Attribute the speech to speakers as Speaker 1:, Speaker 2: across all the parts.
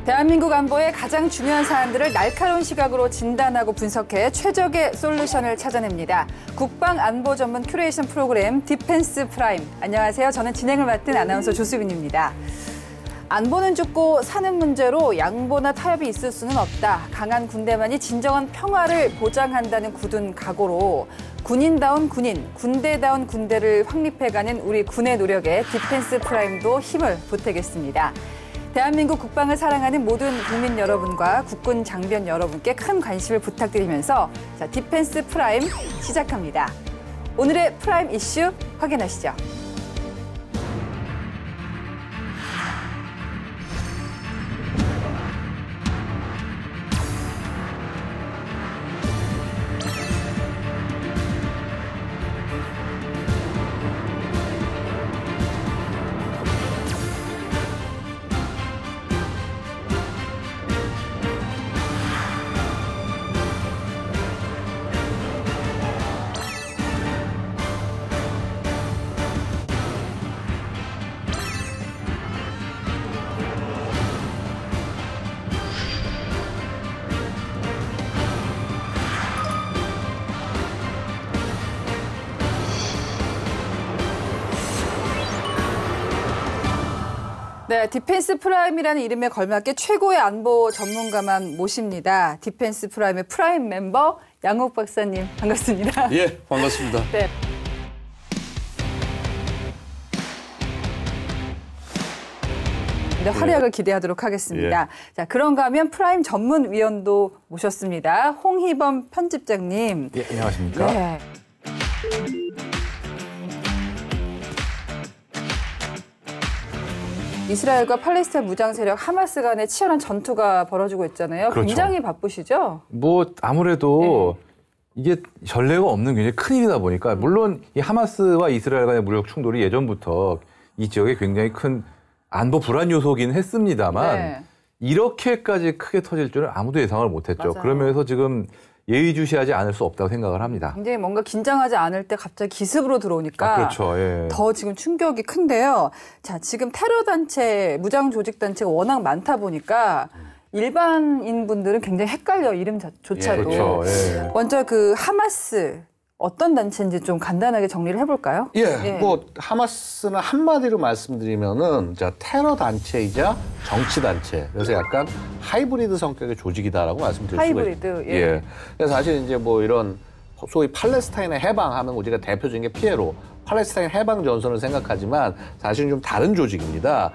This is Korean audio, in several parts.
Speaker 1: 대한민국 안보의 가장 중요한 사안들을 날카로운 시각으로 진단하고 분석해 최적의 솔루션을 찾아냅니다. 국방안보 전문 큐레이션 프로그램 디펜스 프라임. 안녕하세요. 저는 진행을 맡은 아나운서 조수빈입니다. 안보는 죽고 사는 문제로 양보나 타협이 있을 수는 없다. 강한 군대만이 진정한 평화를 보장한다는 굳은 각오로 군인다운 군인, 군대다운 군대를 확립해가는 우리 군의 노력에 디펜스 프라임도 힘을 보태겠습니다. 대한민국 국방을 사랑하는 모든 국민 여러분과 국군 장병 여러분께 큰 관심을 부탁드리면서 디펜스 프라임 시작합니다. 오늘의 프라임 이슈 확인하시죠. 네, 디펜스 프라임이라는 이름에 걸맞게 최고의 안보 전문가만 모십니다. 디펜스 프라임의 프라임 멤버 양욱 박사님 반갑습니다.
Speaker 2: 예, 반갑습니다.
Speaker 1: 네. 네, 활약을 기대하도록 하겠습니다.
Speaker 2: 예.
Speaker 1: 자, 그런가 하면 프라임 전문위원도 모셨습니다. 홍희범 편집장님.
Speaker 3: 예, 안녕하십니까?
Speaker 1: 네. 이스라엘과 팔레스타인 무장 세력 하마스 간의 치열한 전투가 벌어지고 있잖아요.
Speaker 3: 그렇죠.
Speaker 1: 굉장히 바쁘시죠?
Speaker 3: 뭐 아무래도 이게 전례가 없는 굉장히 큰일이다 보니까 물론 이 하마스와 이스라엘 간의 무력 충돌이 예전부터 이 지역에 굉장히 큰 안보 불안 요소긴 했습니다만 이렇게까지 크게 터질 줄은 아무도 예상을 못했죠.
Speaker 1: 맞아요.
Speaker 3: 그러면서 지금 예의주시하지 않을 수 없다고 생각을 합니다.
Speaker 1: 굉장히 뭔가 긴장하지 않을 때 갑자기 기습으로 들어오니까
Speaker 3: 그렇죠. 예.
Speaker 1: 더 지금 충격이 큰데요. 자, 지금 테러 단체, 무장 조직 단체가 워낙 많다 보니까 일반인 분들은 굉장히 헷갈려 이름조차도.
Speaker 3: 예, 그렇죠. 예.
Speaker 1: 먼저 그 하마스 어떤 단체인지 좀 간단하게 정리를 해볼까요?
Speaker 2: 예, 뭐 하마스는 한마디로 말씀드리면은 테러 단체이자 정치 단체. 그래서 약간 하이브리드 성격의 조직이다라고 말씀드릴
Speaker 1: 하이브리드,
Speaker 2: 수가 있어요.
Speaker 1: 예.
Speaker 2: 그래서 사실 이제 뭐 이런 소위 팔레스타인의 해방하면 우리가 대표적인 게 피에로 팔레스타인 해방 전선을 생각하지만 사실은 좀 다른 조직입니다.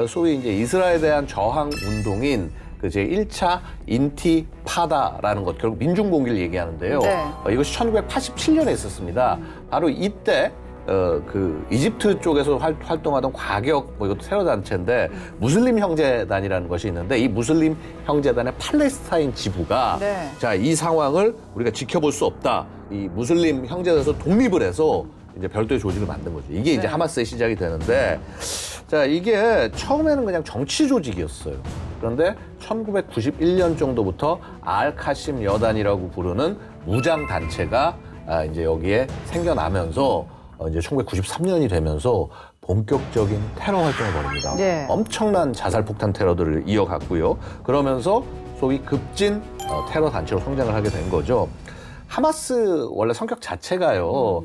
Speaker 2: 소위 이제 이스라엘에 대한 저항 운동인 그 제1차 인티파다라는 것, 결국 민중공기를 얘기하는데요.
Speaker 1: 네.
Speaker 2: 이것이 1987년에 있었습니다. 바로 이때 그 이집트 쪽에서 활동하던 과격 이것도 테러 단체인데 무슬림 형제단이라는 것이 있는데 이 무슬림 형제단의 팔레스타인 지부가 자, 이 상황을 우리가 지켜볼 수 없다. 이 무슬림 형제단에서 독립을 해서 이제 별도의 조직을 만든 거죠. 이게 이제 하마스의 시작이 되는데, 자, 이게 처음에는 그냥 정치 조직이었어요. 그런데 1991년 정도부터 알카심 여단이라고 부르는 무장 단체가 이제 여기에 생겨나면서 이제 1993년이 되면서 본격적인 테러 활동을 벌입니다.
Speaker 1: 네.
Speaker 2: 엄청난 자살 폭탄 테러들을 이어갔고요. 그러면서 소위 급진 테러 단체로 성장을 하게 된 거죠. 하마스 원래 성격 자체가요,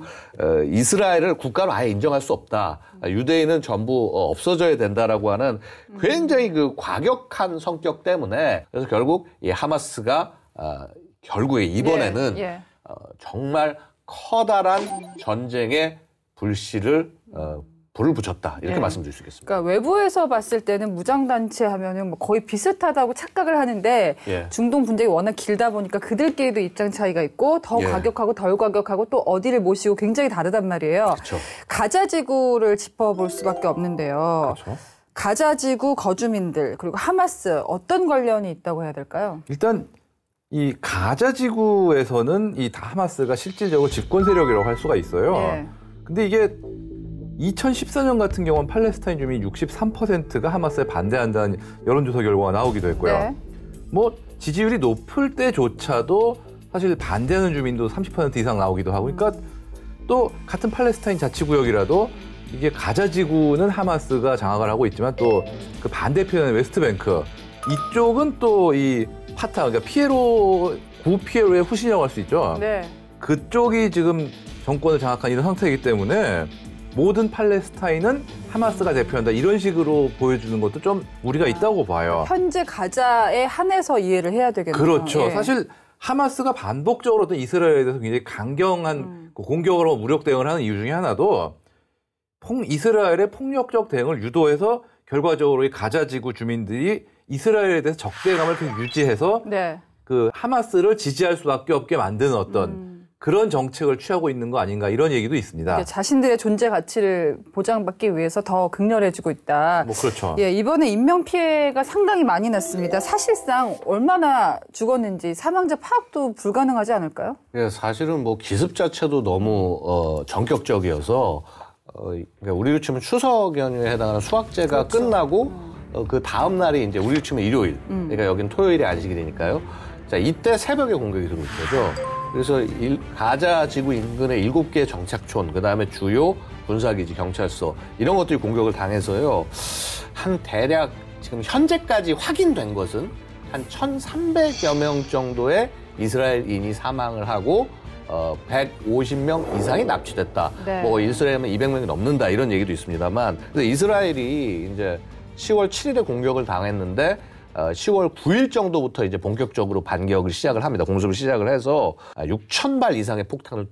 Speaker 2: 이스라엘을 국가로 아예 인정할 수 없다. 유대인은 전부 없어져야 된다라고 하는 굉장히 그 과격한 성격 때문에 그래서 결국 이 하마스가 결국에 이번에는 정말 커다란 전쟁의 불을 붙였다. 이렇게 말씀드릴 수 있겠습니다.
Speaker 1: 그러니까 외부에서 봤을 때는 무장단체 하면은 뭐 거의 비슷하다고 착각을 하는데 중동 분쟁이 워낙 길다 보니까 그들끼리도 입장 차이가 있고 더 과격하고 덜 과격하고 또 어디를 모시고 굉장히 다르단 말이에요.
Speaker 2: 그렇죠.
Speaker 1: 가자 지구를 짚어볼 수밖에 없는데요.
Speaker 3: 그렇죠.
Speaker 1: 가자 지구 거주민들 그리고 하마스 어떤 관련이 있다고 해야 될까요?
Speaker 3: 일단 이 가자 지구에서는 이 하마스가 실질적으로 집권 세력이라고 할 수가 있어요. 근데 이게 2014년 같은 경우는 팔레스타인 주민 63%가 하마스에 반대한다는 여론조사 결과가 나오기도 했고요.
Speaker 1: 네.
Speaker 3: 뭐 지지율이 높을 때조차도 사실 반대하는 주민도 30% 이상 나오기도 하고, 그러니까 또 같은 팔레스타인 자치구역이라도 이게 가자 지구는 하마스가 장악을 하고 있지만 또 그 반대편의 웨스트뱅크 이쪽은 또 이 파타, 그러니까 피에로 구 피에로의 후신이라고 할 수 있죠.
Speaker 1: 네.
Speaker 3: 그쪽이 지금 정권을 장악한 이런 상태이기 때문에 모든 팔레스타인은 하마스가 대표한다 이런 식으로 보여주는 것도 좀 무리가 있다고 봐요.
Speaker 1: 현재 가자에 한해서 이해를 해야 되겠네요.
Speaker 3: 그렇죠.
Speaker 1: 예.
Speaker 3: 사실 하마스가 반복적으로 어떤 이스라엘에 대해서 굉장히 강경한 공격으로 무력 대응을 하는 이유 중에 하나도 이스라엘의 폭력적 대응을 유도해서 결과적으로 이 가자 지구 주민들이 이스라엘에 대해서 적대감을 계속 유지해서
Speaker 1: 네.
Speaker 3: 그 하마스를 지지할 수밖에 없게 만드는 어떤 그런 정책을 취하고 있는 거 아닌가 이런 얘기도 있습니다.
Speaker 1: 자신들의 존재 가치를 보장받기 위해서 더 극렬해지고 있다.
Speaker 3: 뭐 그렇죠.
Speaker 1: 예, 이번에 인명 피해가 상당히 많이 났습니다. 사실상 얼마나 죽었는지 사망자 파악도 불가능하지 않을까요?
Speaker 2: 예, 사실은 뭐 기습 자체도 너무 전격적이어서 그러니까 우리로 치면 추석 연휴에 해당하는 수학제가
Speaker 1: 그렇죠.
Speaker 2: 끝나고 그 다음 날이 이제 우리로 치면 일요일, 그러니까 여기는 토요일이 안식이 되니까요. 자, 이때 새벽에 공격이 들어온 거죠. 그래서 가자 지구 인근의 7개 정착촌, 그 다음에 주요 군사기지, 경찰서 이런 것들이 공격을 당해서요. 한 대략 지금 현재까지 확인된 것은 한 1,300여 명 정도의 이스라엘인이 사망을 하고 150명 이상이 납치됐다.
Speaker 1: 네.
Speaker 2: 뭐 이스라엘은 200명이 넘는다 이런 얘기도 있습니다만, 그래서 이스라엘이 이제 10월 7일에 공격을 당했는데 10월 9일 정도부터 이제 본격적으로 반격을 시작을 합니다. 공습을 시작을 해서 6,000발 이상의 폭탄을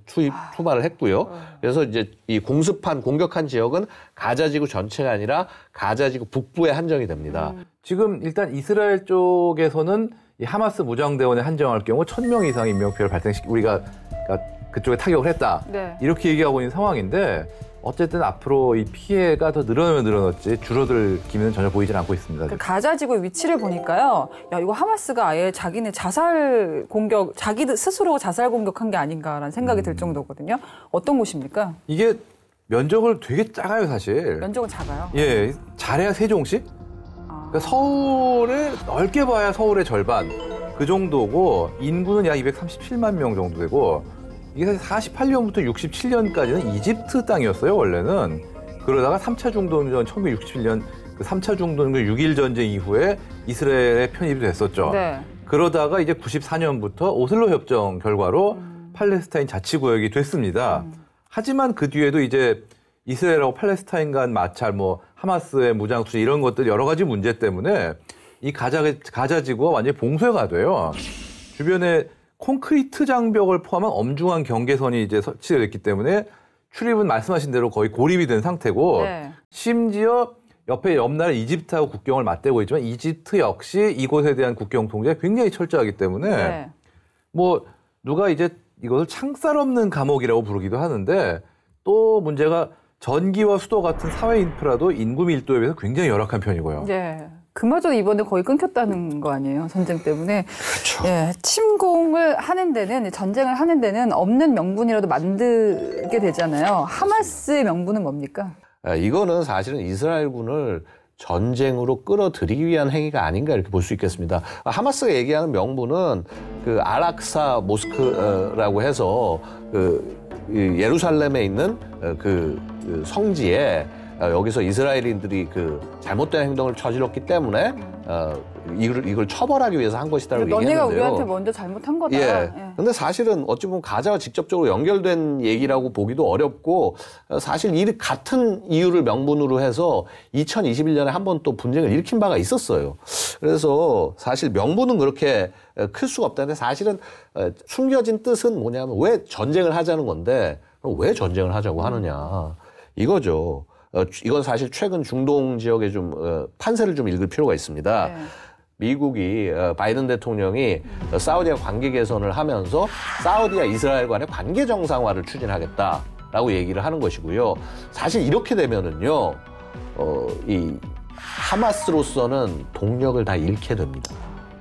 Speaker 2: 투발을 했고요. 그래서 이제 이 공격한 지역은 가자지구 전체가 아니라 가자지구 북부에 한정이 됩니다.
Speaker 3: 지금 일단 이스라엘 쪽에서는 이 하마스 무장대원에 한정할 경우 1,000명 이상의 인명피해를 발생시키고 우리가 그쪽에 타격을 했다.
Speaker 1: 네.
Speaker 3: 이렇게 얘기하고 있는 상황인데 어쨌든 앞으로 이 피해가 더 늘어나면 늘어났지 줄어들 기미는 전혀 보이질 않고 있습니다.
Speaker 1: 그 가자 지구의 위치를 보니까요. 야, 이거 하마스가 아예 자기네 자살 공격, 자기들 스스로 자살 공격한 게 아닌가라는 생각이 들 정도거든요. 어떤 곳입니까?
Speaker 3: 이게 면적을 되게 작아요, 사실.
Speaker 1: 면적은 작아요.
Speaker 3: 예, 잘해야 세종시? 그러니까 서울에 넓게 봐야 서울의 절반 그 정도고 인구는 약 237만 명 정도 되고 이게 사실 48년부터 67년까지는 이집트 땅이었어요, 원래는. 그러다가 3차 중동전 1967년 그 3차 중동전 6.1 전쟁 이후에 이스라엘에 편입이 됐었죠.
Speaker 1: 네.
Speaker 3: 그러다가 이제 94년부터 오슬로 협정 결과로 팔레스타인 자치구역이 됐습니다. 하지만 그 뒤에도 이제 이스라엘하고 팔레스타인 간 마찰, 뭐 하마스의 무장 투쟁 이런 것들 여러 가지 문제 때문에 이 가자 지구가 완전히 봉쇄가 돼요. 주변에 콘크리트 장벽을 포함한 엄중한 경계선이 이제 설치가 됐기 때문에 출입은 말씀하신 대로 거의 고립이 된 상태고
Speaker 1: 네.
Speaker 3: 심지어 옆 나라 이집트하고 국경을 맞대고 있지만 이집트 역시 이곳에 대한 국경 통제가 굉장히 철저하기 때문에
Speaker 1: 네.
Speaker 3: 뭐 누가 이제 이것을 창살 없는 감옥이라고 부르기도 하는데 또 문제가 전기와 수도 같은 사회 인프라도 인구 밀도에 비해서 굉장히 열악한 편이고요.
Speaker 1: 네. 그마저도 이번에 거의 끊겼다는 거 아니에요? 전쟁 때문에.
Speaker 2: 그렇죠.
Speaker 1: 예, 침공을 하는 데는, 전쟁을 하는 데는 없는 명분이라도 만들게 되잖아요. 하마스의 명분은 뭡니까?
Speaker 2: 이거는 사실은 이스라엘군을 전쟁으로 끌어들이기 위한 행위가 아닌가 이렇게 볼 수 있겠습니다. 하마스가 얘기하는 명분은 그 아락사 모스크라고 해서 예루살렘에 있는 그 성지에 여기서 이스라엘인들이 그 잘못된 행동을 저질렀기 때문에 이걸 처벌하기 위해서 한 것이다라고 얘기했는데요.
Speaker 1: 너네가 우리한테 먼저 잘못한 거다.
Speaker 2: 예. 근데 사실은 어찌 보면 가자와 직접적으로 연결된 얘기라고 보기도 어렵고 사실 이 같은 이유를 명분으로 해서 2021년에 한 번 또 분쟁을 일으킨 바가 있었어요. 그래서 사실 명분은 그렇게 클 수가 없다는데 사실은 숨겨진 뜻은 뭐냐면 왜 전쟁을 하자는 건데 왜 전쟁을 하자고 하느냐 이거죠. 이건 사실 최근 중동 지역에 좀 판세를 좀 읽을 필요가 있습니다.
Speaker 1: 네.
Speaker 2: 미국이 바이든 대통령이 사우디와 관계 개선을 하면서 사우디와 이스라엘 간의 관계 정상화를 추진하겠다라고 얘기를 하는 것이고요. 사실 이렇게 되면은요, 이 하마스로서는 동력을 다 잃게 됩니다.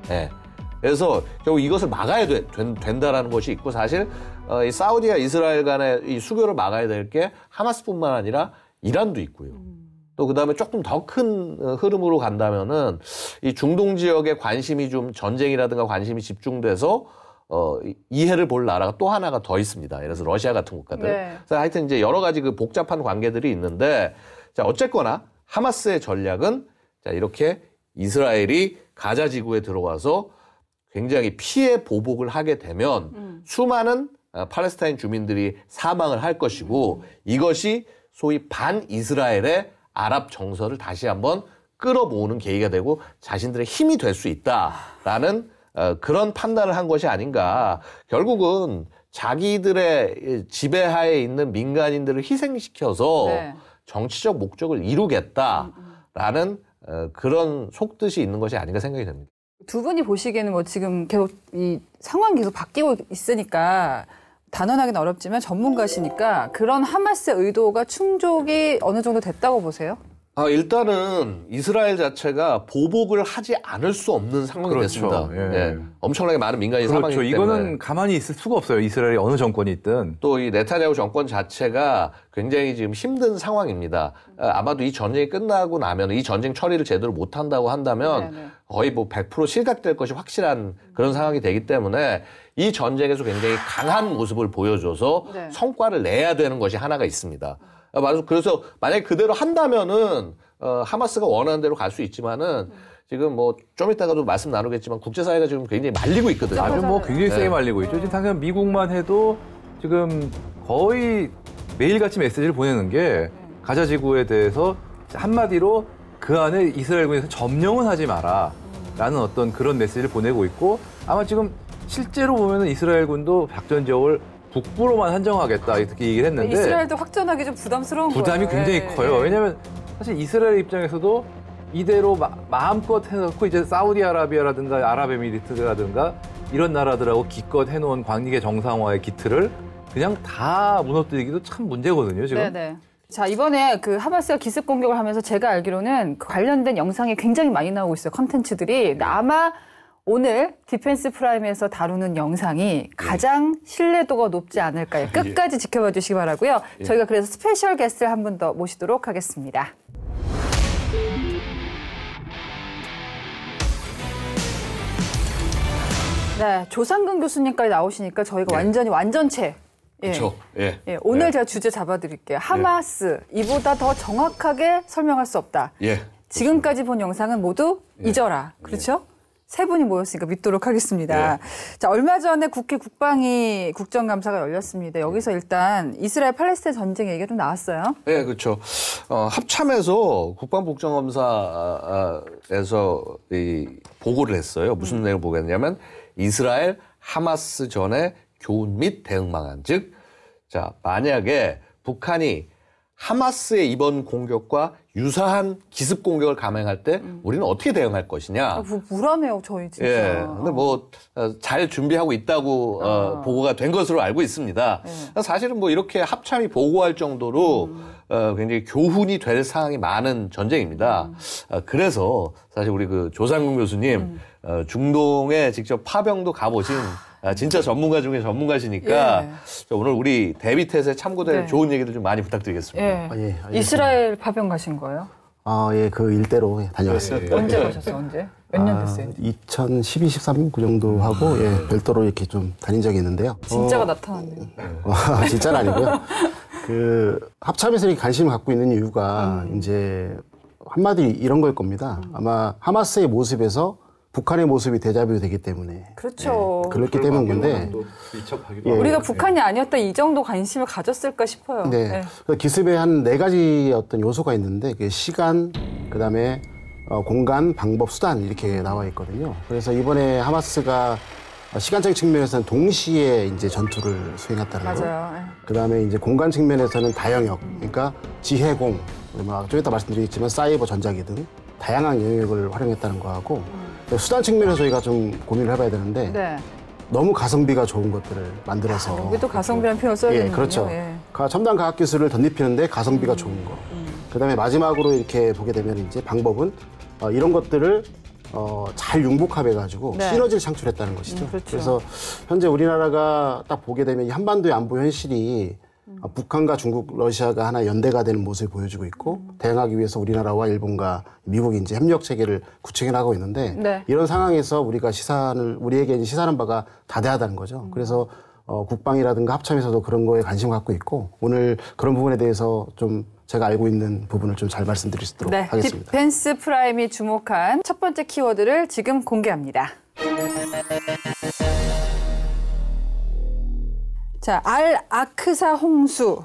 Speaker 2: 예. 그래서 결국 이것을 막아야 된다라는 것이 있고 사실 이 사우디와 이스라엘 간의 이 수교를 막아야 될 게 하마스뿐만 아니라 이란도 있고요. 또 그다음에 조금 더 큰 흐름으로 간다면은 이 중동 지역에 관심이 좀 전쟁이라든가 관심이 집중돼서 이해를 볼 나라가 또 하나가 더 있습니다. 예를 들어서 러시아 같은 국가들.
Speaker 1: 네.
Speaker 2: 그래서 하여튼 이제 여러 가지 그 복잡한 관계들이 있는데 자, 어쨌거나 하마스의 전략은 자, 이렇게 이스라엘이 가자 지구에 들어와서 굉장히 피해 보복을 하게 되면 수많은 팔레스타인 주민들이 사망을 할 것이고 이것이 소위 반이스라엘의 아랍 정서를 다시 한번 끌어모으는 계기가 되고 자신들의 힘이 될 수 있다라는 그런 판단을 한 것이 아닌가. 결국은 자기들의 지배하에 있는 민간인들을 희생시켜서
Speaker 1: 네.
Speaker 2: 정치적 목적을 이루겠다라는 그런 속뜻이 있는 것이 아닌가 생각이 됩니다.
Speaker 1: 두 분이 보시기에는 뭐 지금 계속 이 상황이 계속 바뀌고 있으니까 단언하기는 어렵지만 전문가시니까 그런 하마스의 의도가 충족이 어느 정도 됐다고 보세요?
Speaker 2: 일단은 이스라엘 자체가 보복을 하지 않을 수 없는 상황이
Speaker 3: 그렇죠.
Speaker 2: 됐습니다.
Speaker 3: 예.
Speaker 2: 예. 엄청나게 많은 민간인이
Speaker 3: 그렇죠.
Speaker 2: 사망했기 때문에.
Speaker 3: 이거는 가만히 있을 수가 없어요. 이스라엘이 어느 정권이 있든.
Speaker 2: 또 이 네타냐후 정권 자체가 굉장히 지금 힘든 상황입니다. 아마도 이 전쟁이 끝나고 나면 이 전쟁 처리를 제대로 못한다고 한다면
Speaker 1: 네네.
Speaker 2: 거의 뭐 100% 실각될 것이 확실한 그런 상황이 되기 때문에 이 전쟁에서 굉장히 강한 모습을 보여줘서
Speaker 1: 네.
Speaker 2: 성과를 내야 되는 것이 하나가 있습니다. 그래서 만약에 그대로 한다면은 하마스가 원하는 대로 갈 수 있지만은 지금 뭐 좀 이따가도 말씀 나누겠지만 국제사회가 지금 굉장히 말리고 있거든요.
Speaker 3: 아주 뭐 굉장히 세게
Speaker 2: 네.
Speaker 3: 말리고 있죠. 지금 당장 미국만 해도 지금 거의 매일같이 메시지를 보내는 게 가자 지구에 대해서 한마디로 그 안에 이스라엘군에서 점령은 하지 마라 라는 어떤 그런 메시지를 보내고 있고 아마 지금 실제로 보면은 이스라엘군도 작전 지역을 북부로만 한정하겠다 이렇게 얘기를 했는데
Speaker 1: 이스라엘도 확전하기 좀 부담스러운
Speaker 3: 부담이
Speaker 1: 거예요.
Speaker 3: 굉장히
Speaker 1: 예,
Speaker 3: 커요.
Speaker 1: 예.
Speaker 3: 왜냐하면 사실 이스라엘 입장에서도 이대로 마음껏 해놓고 이제 사우디아라비아라든가 아랍에미리트라든가 이런 나라들하고 기껏 해놓은 관계 정상화의 기틀을 그냥 다 무너뜨리기도 참 문제거든요, 지금.
Speaker 1: 네네. 자, 이번에 그 하마스가 기습 공격을 하면서 제가 알기로는 그 관련된 영상이 굉장히 많이 나오고 있어요. 컨텐츠들이. 근데 아마 오늘 디펜스 프라임에서 다루는 영상이 가장 신뢰도가 높지 않을까요? 끝까지 지켜봐 주시기 바라고요. 저희가 그래서 스페셜 게스트를 한 분 더 모시도록 하겠습니다. 네, 조상근 교수님까지 나오시니까 저희가 완전히 완전체. 예.
Speaker 2: 그렇죠. 예.
Speaker 1: 예, 오늘
Speaker 2: 예.
Speaker 1: 제가 주제 잡아드릴게요. 하마스, 이보다 더 정확하게 설명할 수 없다.
Speaker 2: 예.
Speaker 1: 지금까지 본 영상은 모두 잊어라. 그렇죠? 세 분이 모였으니까 믿도록 하겠습니다. 자, 얼마 전에 국회 국방위 국정감사가 열렸습니다. 여기서 일단 이스라엘 팔레스타인 전쟁 얘기가 좀 나왔어요.
Speaker 2: 네, 그렇죠. 합참에서 국방부 국정감사에서 이 보고를 했어요. 무슨 내용 보고했냐면 이스라엘 하마스 전의 교훈 및 대응 방안. 즉, 자, 만약에 북한이 하마스의 이번 공격과 유사한 기습 공격을 감행할 때 우리는 어떻게 대응할 것이냐.
Speaker 1: 불안해요, 저희 진짜.
Speaker 2: 예. 근데 뭐, 잘 준비하고 있다고, 보고가 된 것으로 알고 있습니다. 사실은 뭐 이렇게 합참이 보고할 정도로, 굉장히 교훈이 될 사항이 많은 전쟁입니다. 그래서 사실 우리 그 조상근 교수님, 중동에 직접 파병도 가보신 진짜 전문가 중에 전문가시니까 오늘 우리 데비텟에 참고될
Speaker 1: 네.
Speaker 2: 좋은 얘기들 좀 많이 부탁드리겠습니다.
Speaker 1: 예.
Speaker 4: 예, 알겠습니다.
Speaker 1: 이스라엘 파병 가신 거예요?
Speaker 4: 예, 그 일대로 다녀왔습니다.
Speaker 1: 언제 가셨어요, 언제? 몇 년 됐어요?
Speaker 4: 2012, 13 그 정도 하고 별도로 이렇게 좀 다닌 적이 있는데요.
Speaker 1: 진짜가 나타났네요.
Speaker 4: 진짜는 아니고요. 그 합참에서 이렇게 관심을 갖고 있는 이유가 이제 한마디 이런 걸 겁니다. 아마 하마스의 모습에서 북한의 모습이 데자뷰 되기 때문에
Speaker 1: 그렇죠.
Speaker 4: 그렇기 때문인 건데
Speaker 1: 우리가 북한이 아니었다 이 정도 관심을 가졌을까 싶어요.
Speaker 4: 네. 그 기습에 한 4가지 어떤 요소가 있는데 그 시간, 그다음에 공간, 방법, 수단 이렇게 나와 있거든요. 그래서 이번에 하마스가 시간적인 측면에서는 동시에 이제 전투를 수행했다는 거.
Speaker 1: 맞아요.
Speaker 4: 그다음에 이제 공간 측면에서는 다영역, 그러니까 지해공, 좀 이따 말씀드리겠지만 사이버, 전자기 등 다양한 영역을 활용했다는 거하고 수단 측면에서 저희가 좀 고민을 해봐야 되는데
Speaker 1: 네.
Speaker 4: 너무 가성비가 좋은 것들을 만들어서
Speaker 1: 여기도 가성비라는 표현을 써야겠네요.
Speaker 4: 그렇죠.
Speaker 1: 예.
Speaker 4: 첨단 과학 기술을 덧입히는데 가성비가 좋은 거. 그다음에 마지막으로 이렇게 보게 되면 이제 방법은 이런 것들을 잘 융복합해가지고
Speaker 1: 네.
Speaker 4: 시너지를 창출했다는 것이죠.
Speaker 1: 그렇죠.
Speaker 4: 그래서 현재 우리나라가 딱 보게 되면 이 한반도의 안보 현실이 북한과 중국, 러시아가 하나 연대가 되는 모습을 보여주고 있고 대응하기 위해서 우리나라와 일본과 미국이 이제 협력 체계를 구축해 나가고 있는데
Speaker 1: 네.
Speaker 4: 이런 상황에서 우리가 우리에게 이제 시사하는 바가 다대하다는 거죠. 그래서 국방이라든가 합참에서도 그런 거에 관심을 갖고 있고 오늘 그런 부분에 대해서 좀 제가 알고 있는 부분을 좀 잘 말씀드릴 수 있도록
Speaker 1: 네,
Speaker 4: 하겠습니다.
Speaker 1: 디펜스 프라임이 주목한 첫 번째 키워드를 지금 공개합니다. 자, 알-아크사 홍수.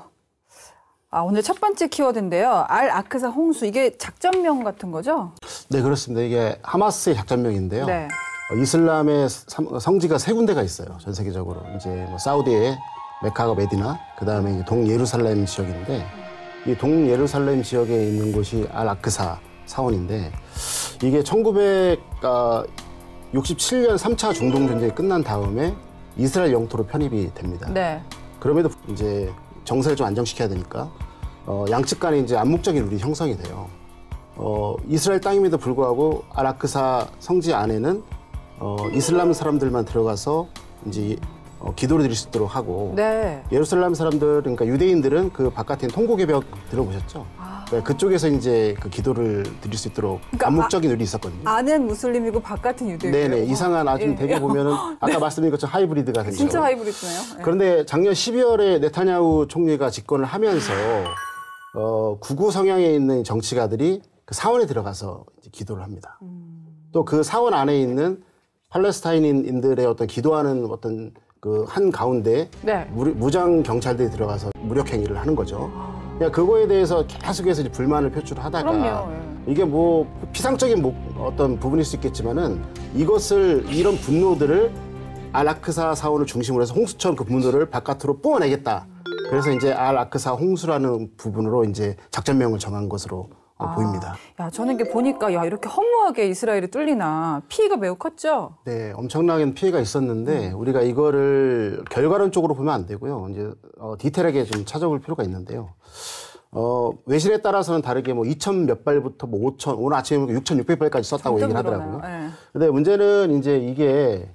Speaker 1: 오늘 첫 번째 키워드인데요. 알-아크사 홍수, 이게 작전명 같은 거죠?
Speaker 4: 네, 그렇습니다. 이게 하마스의 작전명인데요.
Speaker 1: 네.
Speaker 4: 이슬람의 성지가 세 군데가 있어요. 전 세계적으로. 이제 뭐 사우디의 메카가 메디나, 그 다음에 동예루살렘 지역인데, 이 동예루살렘 지역에 있는 곳이 알-아크사 사원인데, 이게 1967년 3차 중동 전쟁이 끝난 다음에 이스라엘 영토로 편입이 됩니다.
Speaker 1: 네.
Speaker 4: 그럼에도 이제 정세를 좀 안정시켜야 되니까 양측 간에 이제 암묵적인 룰이 형성이 돼요. 이스라엘 땅임에도 불구하고 알-아크사 성지 안에는 이슬람 사람들만 들어가서 이제 기도를 드릴 수 있도록 하고
Speaker 1: 네.
Speaker 4: 예루살렘 사람들 그러니까 유대인들은 그 바깥에 있는 통곡의 벽 들어보셨죠? 네, 그쪽에서 이제 그 기도를 드릴 수 있도록
Speaker 1: 그러니까
Speaker 4: 암묵적인 룰이 있었거든요.
Speaker 1: 안은 무슬림이고 바깥은 유대인이에요.
Speaker 4: 네네 이상한 아주
Speaker 1: 예.
Speaker 4: 대개 보면은 아까 말씀드린 것처럼 하이브리드가 되죠.
Speaker 1: 진짜 하이브리드네요. 네.
Speaker 4: 그런데 작년 12월에 네타냐후 총리가 집권을 하면서 구구 성향에 있는 정치가들이 그 사원에 들어가서 이제 기도를 합니다. 또 그 사원 안에 있는 팔레스타인인들의 어떤 기도하는 어떤 그 한 가운데
Speaker 1: 네.
Speaker 4: 무장 경찰들이 들어가서 무력 행위를 하는 거죠. 그냥 그거에 대해서 계속해서 이제 불만을 표출하다가
Speaker 1: 그럼요.
Speaker 4: 이게 뭐 피상적인 어떤 부분일 수 있겠지만은 이런 분노들을 알-아크사 사원을 중심으로 해서 홍수처럼 그 분노를 바깥으로 뿜어내겠다. 그래서 이제 알-아크사 홍수라는 부분으로 이제 작전명을 정한 것으로 보입니다.
Speaker 1: 야, 저는 이게 보니까 야, 이렇게 허무하게 이스라엘이 뚫리나 피해가 매우 컸죠.
Speaker 4: 네, 엄청나게 피해가 있었는데 우리가 이거를 결과론적으로 보면 안 되고요. 이제 디테일하게 좀 찾아볼 필요가 있는데요. 외신에 따라서는 다르게 뭐 2,000 몇 발부터 뭐 5,000, 오늘 아침에 6,600발까지 썼다고 얘기를 하더라고요.
Speaker 1: 네.
Speaker 4: 근데 문제는 이제 이게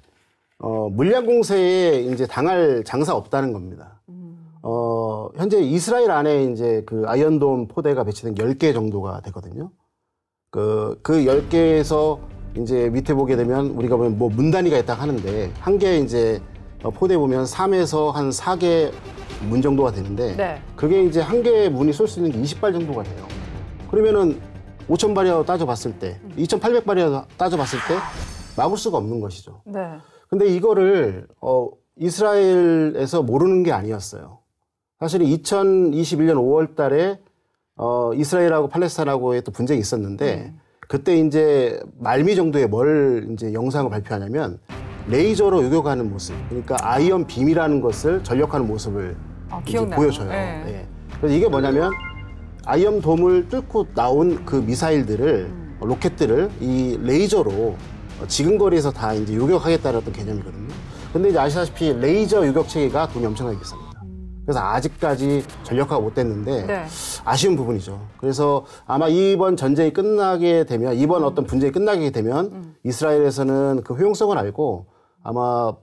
Speaker 4: 물량 공세에 이제 당할 장사 없다는 겁니다. 현재 이스라엘 안에 이제 그 아이언돔 포대가 배치된 10개 정도가 되거든요. 그 10개에서 이제 밑에 보게 되면 우리가 보면 뭐 문단위가 있다 하는데 한 개 이제 포대 보면 3에서 한 4개 문 정도가 되는데
Speaker 1: 네.
Speaker 4: 그게 이제 한 개의 문이 쏠 수 있는 게 20발 정도가 돼요. 그러면은 5,000발이라고 따져봤을 때 2,800발이라도 따져봤을 때 막을 수가 없는 것이죠.
Speaker 1: 네.
Speaker 4: 근데 이거를 이스라엘에서 모르는 게 아니었어요. 사실 2021년 5월 달에 이스라엘하고 팔레스타인하고의 또 분쟁이 있었는데 그때 이제 말미 정도에 뭘 이제 영상을 발표하냐면 레이저로 요격하는 모습, 그러니까 아이언 빔이라는 것을 전력하는 모습을 이제 보여줘요.
Speaker 1: 네.
Speaker 4: 네. 그래서 이게 뭐냐면 아이언 돔을 뚫고 나온 그 미사일들을 로켓들을 이 레이저로 지근거리에서 다 이제 요격하겠다는 어떤 개념이거든요. 근데 이제 아시다시피 레이저 요격 체계가 돈이 엄청나게 비쌉니다. 그래서 아직까지 전력화가 못 됐는데
Speaker 1: 네.
Speaker 4: 아쉬운 부분이죠. 그래서 아마 이번 전쟁이 끝나게 되면 이번 어떤 분쟁이 끝나게 되면 이스라엘에서는 그 효용성을 알고 아마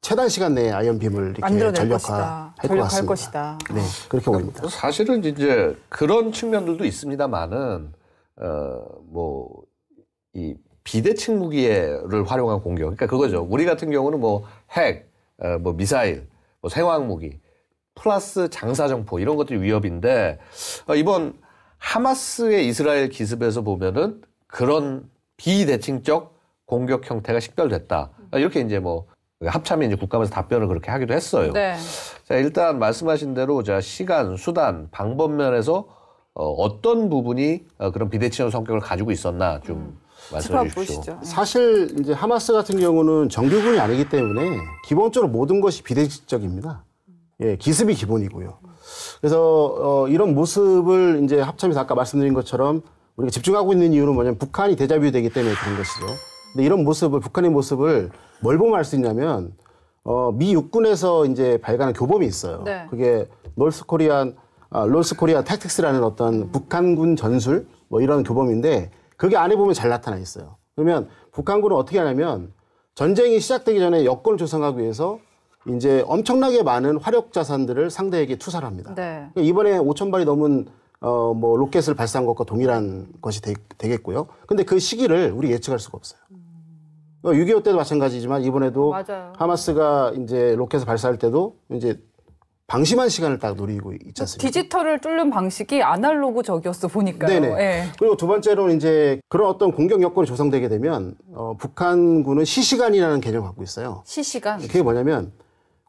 Speaker 4: 최단 시간 내에 아이언빔을 이렇게 전력화할 것 같습니다. 네, 그렇게 보입니다.
Speaker 2: 사실은 이제 그런 측면들도 있습니다만은 뭐 이 비대칭 무기를 활용한 공격, 그러니까 그거죠. 우리 같은 경우는 뭐 핵, 뭐 미사일, 뭐 생화학 무기. 플러스 장사정포 이런 것들이 위협인데 이번 하마스의 이스라엘 기습에서 보면은 그런 비대칭적 공격 형태가 식별됐다. 이렇게 이제 뭐 합참이 이제 국감에서 답변을 그렇게 하기도 했어요.
Speaker 1: 네.
Speaker 2: 자, 일단 말씀하신 대로 자 시간, 수단, 방법 면에서 어떤 부분이 그런 비대칭적 성격을 가지고 있었나 좀 말씀해 주십시오.
Speaker 4: 사실 이제 하마스 같은 경우는 정규군이 아니기 때문에 기본적으로 모든 것이 비대칭적입니다. 예, 기습이 기본이고요. 그래서 이런 모습을 이제 합참에서 아까 말씀드린 것처럼 우리가 집중하고 있는 이유는 뭐냐면 북한이 데자뷰 되기 때문에 그런 것이죠. 근데 이런 모습을 북한의 모습을 뭘 보면 알 수 있냐면 미 육군에서 이제 발간한 교범이 있어요.
Speaker 1: 네.
Speaker 4: 그게 롤스 코리안 택틱스라는 어떤 북한군 전술 뭐 이런 교범인데 그게 안에 보면 잘 나타나 있어요. 그러면 북한군은 어떻게 하냐면 전쟁이 시작되기 전에 여건을 조성하기 위해서 이제 엄청나게 많은 화력 자산들을 상대에게 투사를 합니다.
Speaker 1: 네.
Speaker 4: 그러니까 이번에 5,000발이 넘은 뭐 로켓을 발사한 것과 동일한 것이 되겠고요. 근데 그 시기를 우리 예측할 수가 없어요. 6.25 때도 마찬가지지만 이번에도
Speaker 1: 맞아요.
Speaker 4: 하마스가 이제 로켓을 발사할 때도 이제 방심한 시간을 딱 노리고 있지 않습니까?
Speaker 1: 디지털을 뚫는 방식이 아날로그적이었어 보니까요.
Speaker 4: 네네.
Speaker 1: 예.
Speaker 4: 그리고 두 번째로는 이제 그런 어떤 공격 여건이 조성되게 되면 북한군은 시시간이라는 개념을 갖고 있어요.
Speaker 1: 실시간.
Speaker 4: 그게 뭐냐면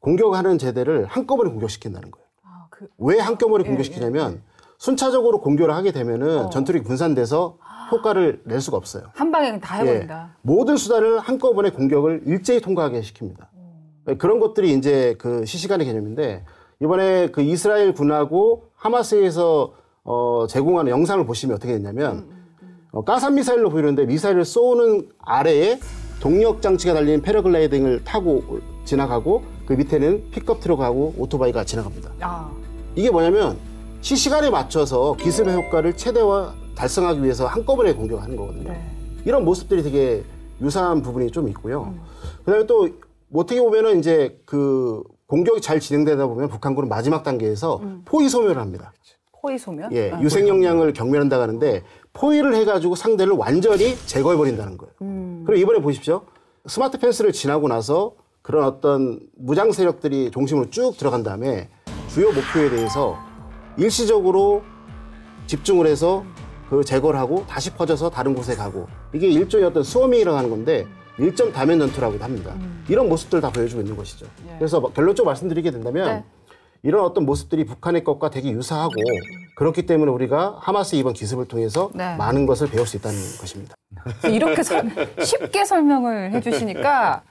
Speaker 4: 공격하는 제대를 한꺼번에 공격시킨다는 거예요.
Speaker 1: 아,
Speaker 4: 왜 한꺼번에 공격시키냐면 순차적으로 공격을 하게 되면은 전투력이 분산돼서 효과를 낼 수가 없어요.
Speaker 1: 한 방에 다 해버린다.
Speaker 4: 모든 수단을 한꺼번에 공격을 일제히 통과하게 시킵니다. 그런 것들이 이제 그 시시간의 개념인데 이번에 그 이스라엘 군하고 하마스에서 제공하는 영상을 보시면 어떻게 됐냐면 가산 미사일로 보이는데 미사일을 쏘는 아래에 동력 장치가 달린 패러글라이딩을 타고 지나가고 그 밑에는 픽업 트럭하고 오토바이가 지나갑니다.
Speaker 1: 아.
Speaker 4: 이게 뭐냐면 시시간에 맞춰서 기습의 효과를 최대화 달성하기 위해서 한꺼번에 공격하는 거거든요.
Speaker 1: 네.
Speaker 4: 이런 모습들이 되게 유사한 부분이 좀 있고요. 그다음에 또 어떻게 보면은 이제 그 공격이 잘 진행되다 보면 북한군은 마지막 단계에서 포위 소멸을 합니다.
Speaker 1: 포위 소면?
Speaker 4: 예, 유색 역량을 경멸한다고 하는데 포위를 해가지고 상대를 완전히 제거해 버린다는 거예요. 그리고 이번에 보십시오. 스마트 펜스를 지나고 나서 그런 어떤 무장 세력들이 중심으로 쭉 들어간 다음에 주요 목표에 대해서 일시적으로 집중을 해서 그 제거를 하고 다시 퍼져서 다른 곳에 가고 이게 일종의 어떤 스워밍이라고 하는 건데 일점 다면 전투라고도 합니다. 이런 모습들 다 보여주고 있는 것이죠.
Speaker 1: 예.
Speaker 4: 그래서 결론적으로 말씀드리게 된다면
Speaker 1: 네.
Speaker 4: 이런 어떤 모습들이 북한의 것과 되게 유사하고 그렇기 때문에 우리가 하마스 이번 기습을 통해서
Speaker 1: 네.
Speaker 4: 많은 것을 배울 수 있다는 것입니다.
Speaker 1: 이렇게 쉽게 설명을 해주시니까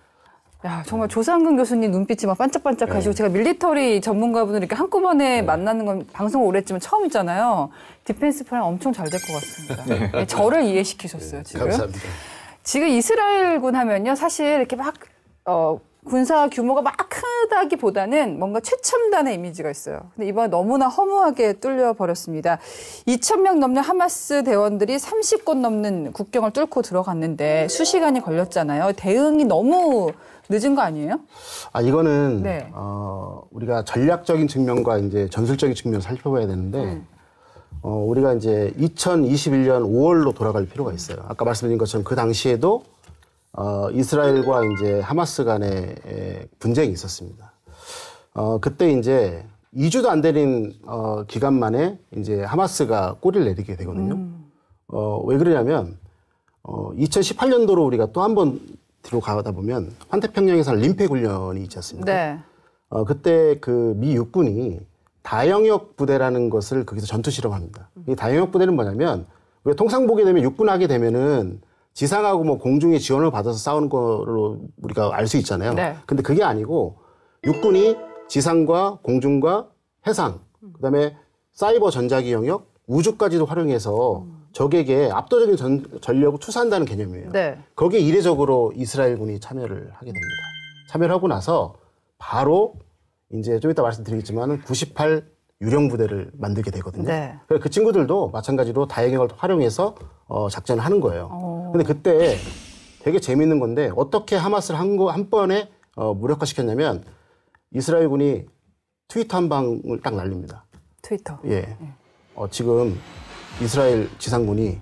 Speaker 1: 야 정말 조상근 교수님 눈빛이 막 반짝반짝하시고 제가 밀리터리 전문가분들 이렇게 한꺼번에 만나는 건 방송을 오래 했지만 처음이잖아요. 디펜스 프라임 엄청 잘 될 것 같습니다. 네, 저를 이해시키셨어요 지금.
Speaker 4: 감사합니다.
Speaker 1: 지금 이스라엘군 하면요 사실 이렇게 막 군사 규모가 막 크다기보다는 뭔가 최첨단의 이미지가 있어요. 근데 이번에 너무나 허무하게 뚫려 버렸습니다. 2,000명 넘는 하마스 대원들이 30곳 넘는 국경을 뚫고 들어갔는데 수시간이 걸렸잖아요. 대응이 너무 늦은 거 아니에요?
Speaker 4: 아 이거는
Speaker 1: 네.
Speaker 4: 우리가 전략적인 측면과 이제 전술적인 측면을 살펴봐야 되는데 우리가 이제 2021년 5월로 돌아갈 필요가 있어요. 아까 말씀드린 것처럼 그 당시에도 이스라엘과 이제 하마스 간의 분쟁이 있었습니다. 그때 이제 2주도 안 되는 기간 만에 이제 하마스가 꼬리를 내리게 되거든요. 왜 그러냐면 2018년도로 우리가 또 한 번 뒤로 가다 보면 환태평양에서 림페 훈련이 있지 않습니까?
Speaker 1: 네.
Speaker 4: 그때 그 미 육군이 다영역 부대라는 것을 거기서 전투 실험합니다. 이 다영역 부대는 뭐냐면 우리가 통상 보게 되면 육군 하게 되면은 지상하고 뭐 공중의 지원을 받아서 싸우는 거로 우리가 알 수 있잖아요.
Speaker 1: 네.
Speaker 4: 근데 그게 아니고 육군이 지상과 공중과 해상, 그다음에 사이버 전자기 영역, 우주까지도 활용해서 적에게 압도적인 전력을 투사한다는 개념이에요.
Speaker 1: 네.
Speaker 4: 거기에 이례적으로 이스라엘군이 참여를 하게 됩니다. 참여를 하고 나서 바로 이제 좀 이따 말씀드리겠지만 98 유령 부대를 만들게 되거든요.
Speaker 1: 네.
Speaker 4: 그 친구들도 마찬가지로 다영역을 활용해서 작전을 하는 거예요. 근데 그때 되게 재밌는 건데 어떻게 하마스를 한 번에 무력화시켰냐면 이스라엘군이 트위터 한 방을 딱 날립니다.
Speaker 1: 트위터.
Speaker 4: 예. 지금 이스라엘 지상군이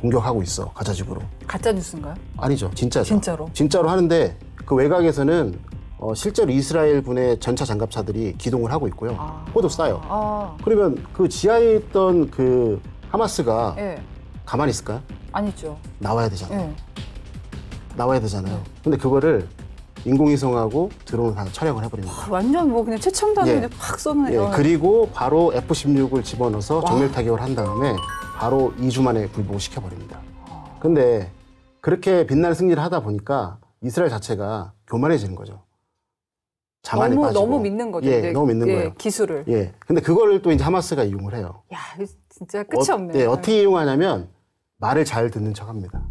Speaker 4: 공격하고 있어. 가자지구로.
Speaker 1: 가짜 뉴스인가요?
Speaker 4: 아니죠. 진짜죠.
Speaker 1: 진짜로?
Speaker 4: 진짜로 하는데 그 외곽에서는 실제로 이스라엘 군의 전차 장갑차들이 기동을 하고 있고요. 그것도 쏴요. 그러면 그 지하에 있던 그 하마스가
Speaker 1: 예.
Speaker 4: 가만히 있을까요?
Speaker 1: 아니죠.
Speaker 4: 나와야 되잖아요.
Speaker 1: 예.
Speaker 4: 나와야 되잖아요. 근데 그거를 인공위성하고 드론을 다 촬영을 해버립니다.
Speaker 1: 완전 뭐 그냥 최첨단으로
Speaker 4: 예.
Speaker 1: 그냥 팍 쏘는.
Speaker 4: 예, 그리고 바로 F-16을 집어넣어서 정밀 타격을 한 다음에 바로 2주 만에 굴복을 시켜버립니다. 근데 그렇게 빛나는 승리를 하다 보니까 이스라엘 자체가 교만해지는 거죠. 자만에 빠지고.
Speaker 1: 너무 믿는 거죠.
Speaker 4: 예,
Speaker 1: 이제.
Speaker 4: 너무 믿는
Speaker 1: 예,
Speaker 4: 거예요.
Speaker 1: 기술을.
Speaker 4: 예. 근데 그거를 또 이제 하마스가 이용을 해요.
Speaker 1: 야, 이거 진짜 끝이 없네요.
Speaker 4: 예, 어떻게 이용하냐면 말을 잘 듣는 척 합니다.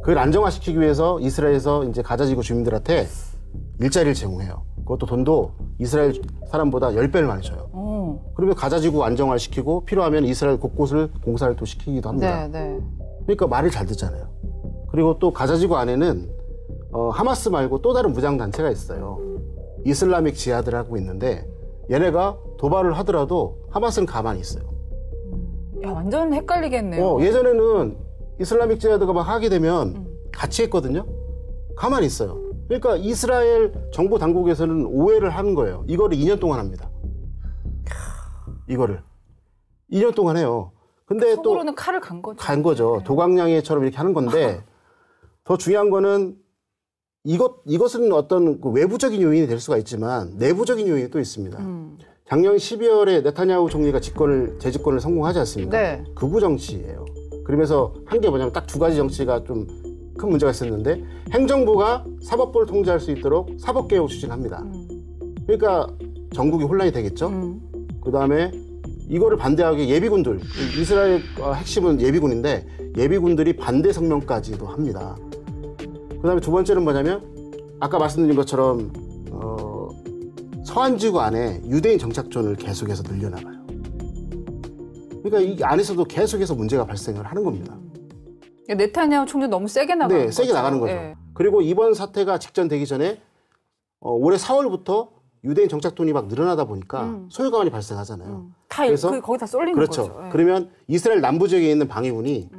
Speaker 4: 그걸 안정화시키기 위해서 이스라엘에서 이제 가자지구 주민들한테 일자리를 제공해요. 그것도 돈도 이스라엘 사람보다 10배를 많이 줘요. 그러면 가자지구 안정화를 시키고 필요하면 이스라엘 곳곳을 공사를 또 시키기도 합니다.
Speaker 1: 네, 네.
Speaker 4: 그러니까 말을 잘 듣잖아요. 그리고 또 가자지구 안에는 하마스 말고 또 다른 무장 단체가 있어요. 이슬라믹 지하드라고 있는데 얘네가 도발을 하더라도 하마스는 가만히 있어요.
Speaker 1: 야, 완전 헷갈리겠네요.
Speaker 4: 예전에는 이슬라믹 지하드가 막 하게 되면 같이 했거든요. 가만히 있어요. 그러니까 이스라엘 정부 당국에서는 오해를 하는 거예요. 이거를 2년 동안 합니다. 이거를 2년 동안 해요. 근데
Speaker 1: 속으로는 칼을 간 거죠.
Speaker 4: 간 거죠.
Speaker 1: 네.
Speaker 4: 도광량예처럼 이렇게 하는 건데 더 중요한 거는 이것은 어떤 그 외부적인 요인이 될 수가 있지만 내부적인 요인이 또 있습니다. 작년 12월에 네타냐후 총리가 재집권을 성공하지 않습니까?
Speaker 1: 네.
Speaker 4: 극우 정치예요. 그러면서 한 게 뭐냐면 딱 두 가지 정치가 좀 큰 문제가 있었는데 행정부가 사법부를 통제할 수 있도록 사법개혁을 추진합니다. 그러니까 전국이 혼란이 되겠죠. 그다음에 이거를 반대하기 예비군들, 이스라엘 핵심은 예비군인데 예비군들이 반대 성명까지도 합니다. 그다음에 두 번째는 뭐냐면 아까 말씀드린 것처럼 서한지구 안에 유대인 정착존을 계속해서 늘려나가요. 그러니까 이 안에서도 계속해서 문제가 발생을 하는 겁니다.
Speaker 1: 네타냐후 총리 너무 세게 나가는
Speaker 4: 네,
Speaker 1: 거죠.
Speaker 4: 세게 나가는 거죠.
Speaker 1: 네.
Speaker 4: 그리고 이번 사태가 직전되기 전에 올해 4월부터 유대인 정착존이 막 늘어나다 보니까 소요가만이 발생하잖아요.
Speaker 1: 다
Speaker 4: 그래서
Speaker 1: 거기 다 쏠리는
Speaker 4: 그렇죠.
Speaker 1: 거죠. 네.
Speaker 4: 그러면 이스라엘 남부 지역에 있는 방위군이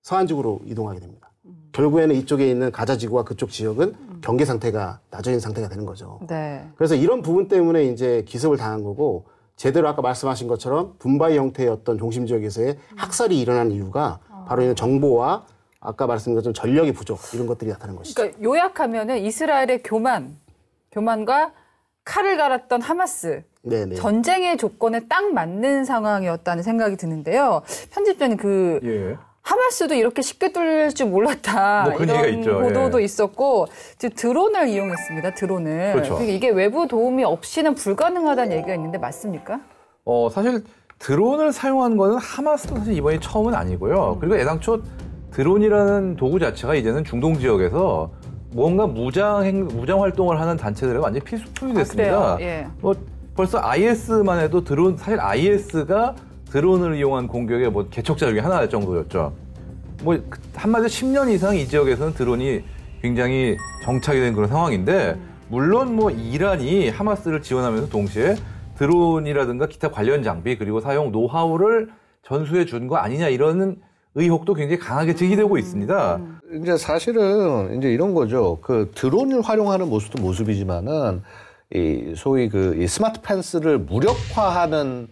Speaker 4: 서한지구로 이동하게 됩니다. 결국에는 이쪽에 있는 가자지구와 그쪽 지역은 경계 상태가 낮아진 상태가 되는 거죠.
Speaker 1: 네.
Speaker 4: 그래서 이런 부분 때문에 이제 기습을 당한 거고 제대로 아까 말씀하신 것처럼 분바이 형태의 어떤 중심 지역에서의 학살이 일어난 이유가 바로 이런 정보와 아까 말씀드린 것처럼 전력의 부족 이런 것들이 나타나는 것이죠.
Speaker 1: 그러니까 요약하면은 이스라엘의 교만과 칼을 갈았던 하마스
Speaker 4: 네네.
Speaker 1: 전쟁의 조건에 딱 맞는 상황이었다는 생각이 드는데요. 편집자는
Speaker 3: 예.
Speaker 1: 하마스도 이렇게 쉽게 뚫릴 줄 몰랐다.
Speaker 3: 뭐 그런
Speaker 1: 이런
Speaker 3: 얘기가 있죠.
Speaker 1: 보도도
Speaker 3: 예.
Speaker 1: 있었고 지금 드론을 이용했습니다. 드론을.
Speaker 3: 그렇죠.
Speaker 1: 그러니까 이게 외부 도움이 없이는 불가능하다는 얘기가 있는데 맞습니까?
Speaker 3: 사실 드론을 사용한 거는 하마스도 사실 이번이 처음은 아니고요. 그리고 애당초 드론이라는 도구 자체가 이제는 중동 지역에서 뭔가 무장 활동을 하는 단체들에 완전히 필수품이 됐습니다.
Speaker 1: 그래요? 예.
Speaker 3: 벌써 IS만 해도 사실 IS가 드론을 이용한 공격의 개척자 중에 하나 정도였죠. 한마디로 10년 이상 이 지역에서는 드론이 굉장히 정착이 된 그런 상황인데, 물론 이란이 하마스를 지원하면서 동시에 드론이라든가 기타 관련 장비 그리고 사용 노하우를 전수해 준 거 아니냐 이런 의혹도 굉장히 강하게 제기되고 있습니다.
Speaker 2: 이제 사실은 이제 이런 거죠. 그 드론을 활용하는 모습도 모습이지만은 이 소위 이 스마트 펜스를 무력화하는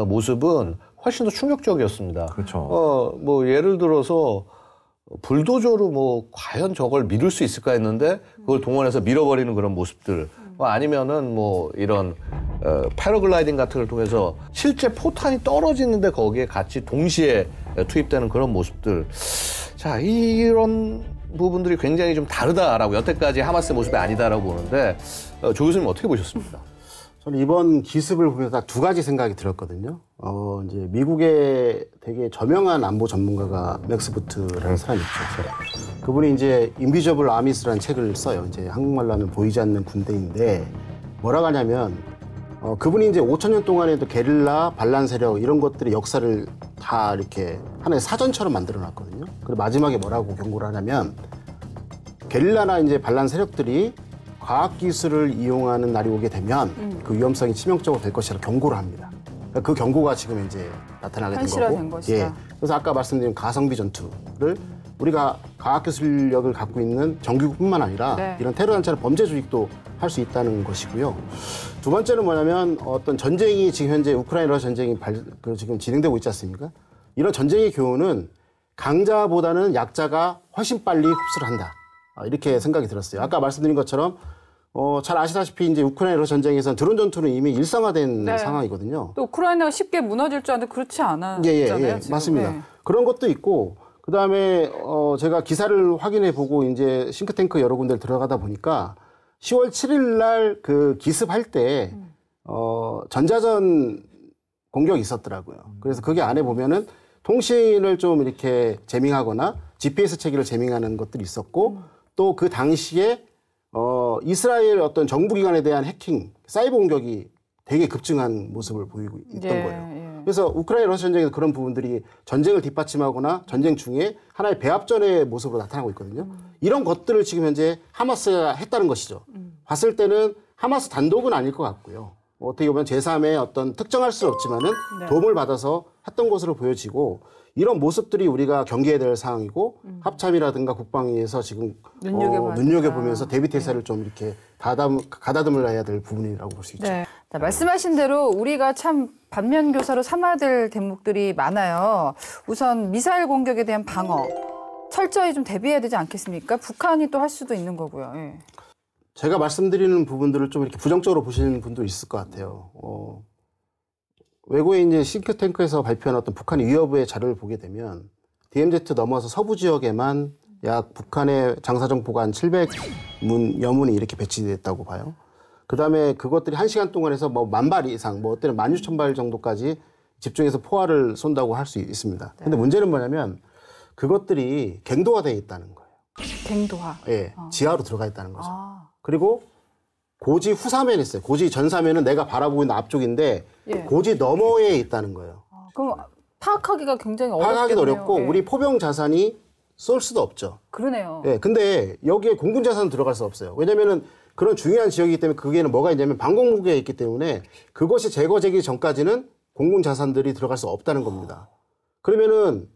Speaker 2: 모습은 훨씬 더 충격적이었습니다.
Speaker 3: 그렇죠.
Speaker 2: 예를 들어서 불도저로 과연 저걸 밀을 수 있을까 했는데 그걸 동원해서 밀어버리는 그런 모습들. 아니면은 이런 패러글라이딩 같은 걸 통해서 실제 포탄이 떨어지는데 거기에 같이 동시에 투입되는 그런 모습들. 자, 이런 부분들이 굉장히 좀 다르다라고 여태까지 하마스의 모습이 아니다라고 보는데 조 교수님 어떻게 보셨습니까?
Speaker 4: 저는 이번 기습을 보면서 딱 두 가지 생각이 들었거든요. 이제 미국의 되게 저명한 안보 전문가가 맥스 부트라는 사람이 있죠. 그분이 이제 인비저블 아미스라는 책을 써요. 이제 한국말로 하면 보이지 않는 군대인데 뭐라고 하냐면 그분이 이제 5,000년 동안의 또 게릴라, 반란 세력 이런 것들의 역사를 다 이렇게 하나의 사전처럼 만들어 놨거든요. 그리고 마지막에 뭐라고 경고를 하냐면 게릴라나 이제 반란 세력들이 과학기술을 이용하는 날이 오게 되면 그 위험성이 치명적으로 될 것이라 경고를 합니다. 그러니까 그 경고가 지금 이제 나타나게 된 거고.
Speaker 1: 현실화된 것이다.
Speaker 4: 예. 그래서 아까 말씀드린 가성비 전투를 우리가 과학기술력을 갖고 있는 정규국뿐만 아니라
Speaker 1: 네.
Speaker 4: 이런 테러 단체는 범죄 조직도 할 수 있다는 것이고요. 두 번째는 뭐냐면 어떤 전쟁이 지금 현재 우크라이나 전쟁이 지금 진행되고 있지 않습니까? 이런 전쟁의 교훈은 강자보다는 약자가 훨씬 빨리 흡수를 한다. 이렇게 생각이 들었어요. 아까 말씀드린 것처럼 잘 아시다시피 이제 우크라이나 전쟁에서는 드론 전투는 이미 일상화된
Speaker 1: 네.
Speaker 4: 상황이거든요.
Speaker 1: 또 우크라이나가 쉽게 무너질 줄 알았는데 그렇지 않았잖아요.
Speaker 4: 예,
Speaker 1: 지금.
Speaker 4: 맞습니다.
Speaker 1: 네.
Speaker 4: 그런 것도 있고 그다음에 제가 기사를 확인해 보고 이제 싱크탱크 여러 군데를 들어가다 보니까 10월 7일 날 그 기습할 때 전자전 공격이 있었더라고요. 그래서 거기 안에 보면은 통신을 좀 이렇게 재밍하거나 GPS 체계를 재밍하는 것들이 있었고 또 그 당시에 이스라엘 어떤 정부기관에 대한 해킹, 사이버 공격이 되게 급증한 모습을 보이고 있던
Speaker 1: 예,
Speaker 4: 거예요.
Speaker 1: 예.
Speaker 4: 그래서 우크라이나 러시아 전쟁에서 그런 부분들이 전쟁을 뒷받침하거나 전쟁 중에 하나의 배합전의 모습으로 나타나고 있거든요. 이런 것들을 지금 현재 하마스가 했다는 것이죠. 봤을 때는 하마스 단독은 아닐 것 같고요. 어떻게 보면 제3의 어떤 특정할 수는 없지만은
Speaker 1: 네.
Speaker 4: 도움을 받아서 했던 것으로 보여지고 이런 모습들이 우리가 경계해야 될 사항이고 합참이라든가 국방위에서 지금 눈여겨보면서 대비 태세를 좀 이렇게 가다듬을 해야 될 부분이라고 볼 수 있죠.
Speaker 1: 네. 자, 말씀하신 대로 우리가 참 반면교사로 삼아야 될 대목들이 많아요. 우선 미사일 공격에 대한 방어 철저히 좀 대비해야 되지 않겠습니까? 북한이 또 할 수도 있는 거고요. 예.
Speaker 4: 제가 말씀드리는 부분들을 좀 이렇게 부정적으로 보시는 분도 있을 것 같아요. 외국의 이제 싱크탱크에서 발표한 어떤 북한의 위협의 자료를 보게 되면 DMZ 넘어서 서부 지역에만 약 북한의 장사정포가 한 700여문이 이렇게 배치됐다고 봐요. 그 다음에 그것들이 1시간 동안 해서 뭐 10,000발 이상, 뭐 어때는 16,000발 정도까지 집중해서 포화를 쏜다고 할 수 있습니다. 근데 문제는 뭐냐면 그것들이 갱도화되어 있다는 거예요.
Speaker 1: 갱도화.
Speaker 4: 예, 지하로 들어가 있다는 거죠.
Speaker 1: 아.
Speaker 4: 그리고 고지 후사면에 있어요. 고지 전사면은 내가 바라보고 있는 앞쪽인데
Speaker 1: 예.
Speaker 4: 고지 너머에 있다는 거예요.
Speaker 1: 그럼 파악하기가 굉장히 어렵겠네요.
Speaker 4: 파악하기도 어렵고
Speaker 1: 예.
Speaker 4: 우리 포병 자산이 쏠 수도 없죠.
Speaker 1: 그러네요.
Speaker 4: 예, 근데 여기에 공군 자산은 들어갈 수 없어요. 왜냐면은 그런 중요한 지역이기 때문에 그게는 뭐가 있냐면 방공무기가 있기 때문에 그것이 제거되기 전까지는 공군 자산들이 들어갈 수 없다는 겁니다. 그러면은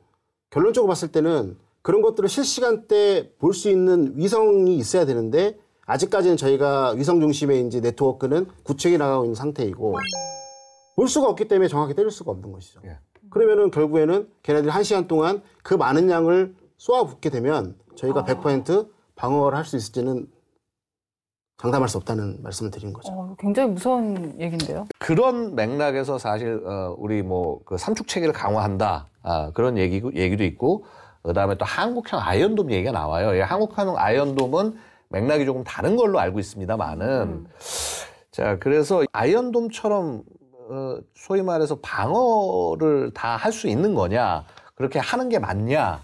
Speaker 4: 결론적으로 봤을 때는 그런 것들을 실시간대 볼 수 있는 위성이 있어야 되는데 아직까지는 저희가 위성 중심의 이제 네트워크는 구축이 나가고 있는 상태이고 볼 수가 없기 때문에 정확히 때릴 수가 없는 것이죠.
Speaker 2: 예.
Speaker 4: 그러면은 결국에는 걔네들이 1시간 동안 그 많은 양을 쏘아붙게 되면 저희가 100% 방어를 할 수 있을지는 장담할 수 없다는 말씀을 드리는 거죠.
Speaker 1: 굉장히 무서운 얘기인데요.
Speaker 2: 그런 맥락에서 사실 우리 뭐 그 삼축 체계를 강화한다 그런 얘기도 있고 그다음에 또 한국형 아이언돔 얘기가 나와요. 이 한국형 아이언돔은 맥락이 조금 다른 걸로 알고 있습니다만은 자 그래서 아이언돔처럼 소위 말해서 방어를 다 할 수 있는 거냐 그렇게 하는 게 맞냐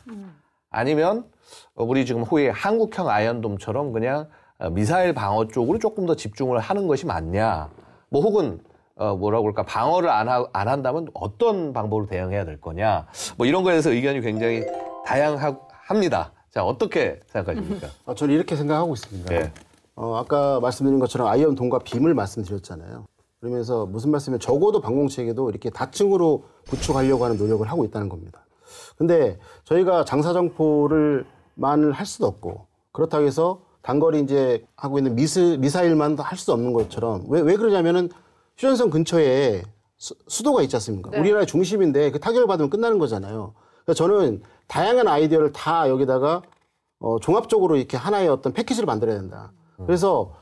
Speaker 2: 아니면 우리 지금 후에 한국형 아이언돔처럼 그냥 미사일 방어 쪽으로 조금 더 집중을 하는 것이 맞냐 뭐 혹은 뭐라고 그럴까 방어를 안 한다면 어떤 방법으로 대응해야 될 거냐 뭐 이런 거에 대해서 의견이 굉장히 다양합니다. 자 어떻게 생각하십니까?
Speaker 4: 저는 이렇게 생각하고 있습니다.
Speaker 2: 예.
Speaker 4: 아까 말씀드린 것처럼 아이언돔과 빔을 말씀드렸잖아요. 그러면서 무슨 말씀이면 적어도 방공체계도 이렇게 다층으로 구축하려고 하는 노력을 하고 있다는 겁니다. 근데 저희가 장사정포를만 할 수도 없고 그렇다고 해서 단거리 이제 하고 있는 미사일만 할 수도 없는 것처럼 왜 그러냐면은 휴전선 근처에 수도가 있지 않습니까?
Speaker 1: 네.
Speaker 4: 우리나라의 중심인데 그 타격을 받으면 끝나는 거잖아요. 그래서 저는 다양한 아이디어를 다 여기다가 종합적으로 이렇게 하나의 어떤 패키지를 만들어야 된다. 그래서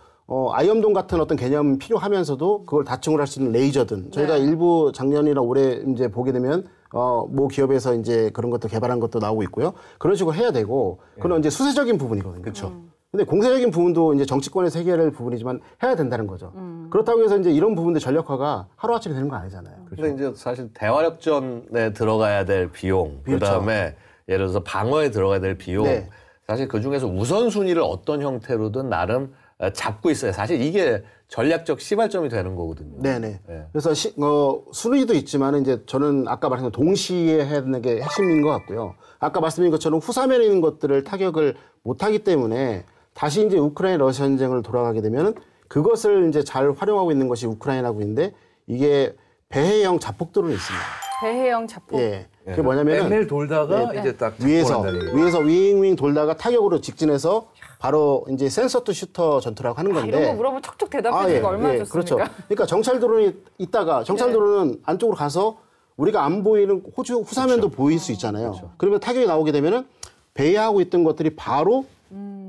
Speaker 4: 아이언돔 같은 어떤 개념 필요하면서도 그걸 다층으로 할 수 있는 레이저든 저희가
Speaker 1: 네.
Speaker 4: 일부 작년이나 올해 이제 보게 되면 모 기업에서 이제 그런 것도 개발한 것도 나오고 있고요. 그런 식으로 해야 되고 그건 이제 수세적인 부분이거든요. 그렇죠. 근데 공세적인 부분도 이제 정치권에서 해결할 부분이지만 해야 된다는 거죠. 그렇다고 해서 이제 이런 부분들 전략화가 하루아침에 되는 건 아니잖아요.
Speaker 2: 근데 이제 사실 대화력전에 들어가야 될 비용,
Speaker 4: 그렇죠.
Speaker 2: 그다음에 예를 들어서 방어에 들어가야 될 비용,
Speaker 4: 네.
Speaker 2: 사실 그 중에서 우선순위를 어떤 형태로든 나름 잡고 있어요. 사실 이게 전략적 시발점이 되는 거거든요.
Speaker 4: 네네.
Speaker 2: 네.
Speaker 4: 그래서 순위도 있지만 이제 저는 아까 말씀드린 동시에 해야 되는 게 핵심인 것 같고요. 아까 말씀드린 것처럼 후사면에 있는 것들을 타격을 못하기 때문에 다시 이제 우크라이나 러시아 전쟁을 돌아가게 되면은 그것을 이제 잘 활용하고 있는 것이 우크라이나군인데 이게 배해형 자폭도로는 있습니다.
Speaker 1: 배해형 자폭.
Speaker 4: 예. 그게 뭐냐면은
Speaker 3: 맴매를 돌다가 이제 딱
Speaker 4: 위에서
Speaker 3: 잡고
Speaker 4: 위에서 윙윙 돌다가 타격으로 직진해서 바로 이제 센서 투 슈터 전투라고 하는 건데.
Speaker 1: 이런 거 물어보면 척척 대답해 주기가 얼마나 좋습니까?
Speaker 4: 그렇죠. 그러니까 정찰 드론이 있다가 정찰 드론은 안쪽으로 가서 우리가 안 보이는 후사면도 보일 수 있잖아요. 그러면 타격이 나오게 되면은 배회하고 있던 것들이 바로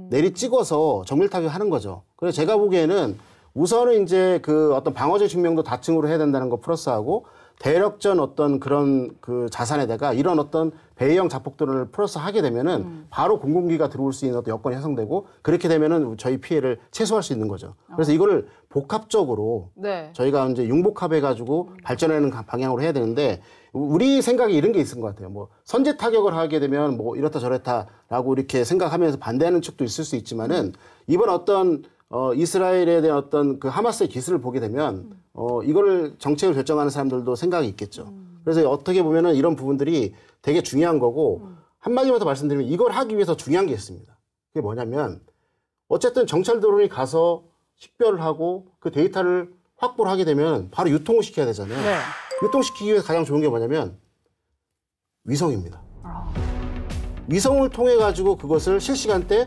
Speaker 4: 내리 찍어서 정밀 타격하는 거죠. 그래서 제가 보기에는 우선은 이제 그 어떤 방어적 측면도 다층으로 해야 된다는 거 플러스하고 대력전 어떤 그런 그 자산에다가 이런 어떤 배형 자폭도를 플러스 하게 되면은 바로 공공기가 들어올 수 있는 어떤 여건이 형성되고 그렇게 되면은 저희 피해를 최소화할 수 있는 거죠. 그래서 이거를 복합적으로
Speaker 1: 네.
Speaker 4: 저희가 이제 융복합해가지고 발전하는 방향으로 해야 되는데 우리 생각에 이런 게 있는 것 같아요. 뭐 선제 타격을 하게 되면 뭐 이렇다 저렇다라고 이렇게 생각하면서 반대하는 측도 있을 수 있지만은 이번 어떤 이스라엘에 대한 어떤 그 하마스의 기술을 보게 되면 이거를 정책을 결정하는 사람들도 생각이 있겠죠. 그래서 어떻게 보면은 이런 부분들이 되게 중요한 거고 한마디만 더 말씀드리면 이걸 하기 위해서 중요한 게 있습니다. 그게 뭐냐면 어쨌든 정찰 드론이 가서 식별을 하고 그 데이터를 확보를 하게 되면 바로 유통을 시켜야 되잖아요.
Speaker 1: 네.
Speaker 4: 유통시키기 위해서 가장 좋은 게 뭐냐면 위성입니다. 위성을 통해 가지고 그것을 실시간대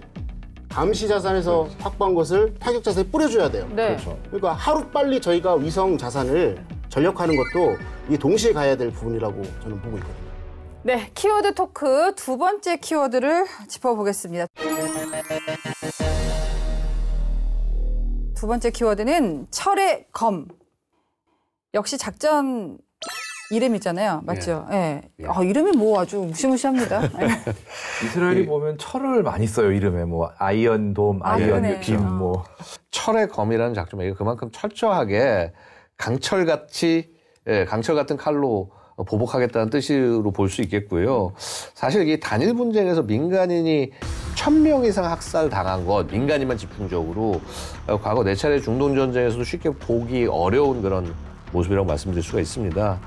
Speaker 4: 감시 자산에서 확보한 것을 타격 자산에 뿌려줘야 돼요.
Speaker 1: 네.
Speaker 3: 그렇죠.
Speaker 4: 그러니까 하루 빨리 저희가 위성 자산을 전력화하는 것도 이 동시에 가야 될 부분이라고 저는 보고 있거든요.
Speaker 1: 네, 키워드 토크 두 번째 키워드를 짚어보겠습니다. 두 번째 키워드는 철의 검. 역시 작전 이름이잖아요. 맞죠? 예. 이름이 뭐 아주 무시무시합니다.
Speaker 3: 이스라엘이 보면 철을 많이 써요. 이름에 뭐 아이언돔,
Speaker 1: 그러네요.
Speaker 3: 아이언빔 뭐.
Speaker 2: 철의 검이라는 작품이 그만큼 철저하게 강철 같은 칼로 보복하겠다는 뜻으로 볼 수 있겠고요. 사실 이 단일 분쟁에서 민간인이 1000명 이상 학살 당한 것, 민간인만 집중적으로 과거 4차례 중동 전쟁에서도 쉽게 보기 어려운 그런 모습이라고 말씀드릴 수가 있습니다.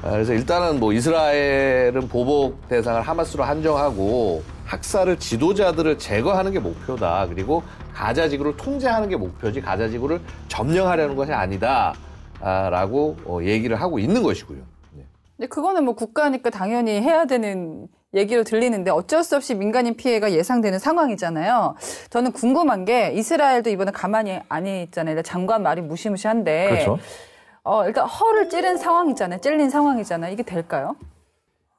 Speaker 2: 그래서 일단은 뭐 이스라엘은 보복 대상을 하마스로 한정하고 학살을 지도자들을 제거하는 게 목표다. 그리고 가자 지구를 통제하는 게 목표지 가자 지구를 점령하려는 것이 아니다. 라고 얘기를 하고 있는 것이고요.
Speaker 1: 근데 그거는 뭐 국가니까 당연히 해야 되는 얘기로 들리는데 어쩔 수 없이 민간인 피해가 예상되는 상황이잖아요. 저는 궁금한 게 이스라엘도 이번에 가만히 안 있잖아요. 장관 말이 무시무시한데.
Speaker 3: 그렇죠.
Speaker 1: 일단 허를 찔린 상황이잖아요. 이게 될까요?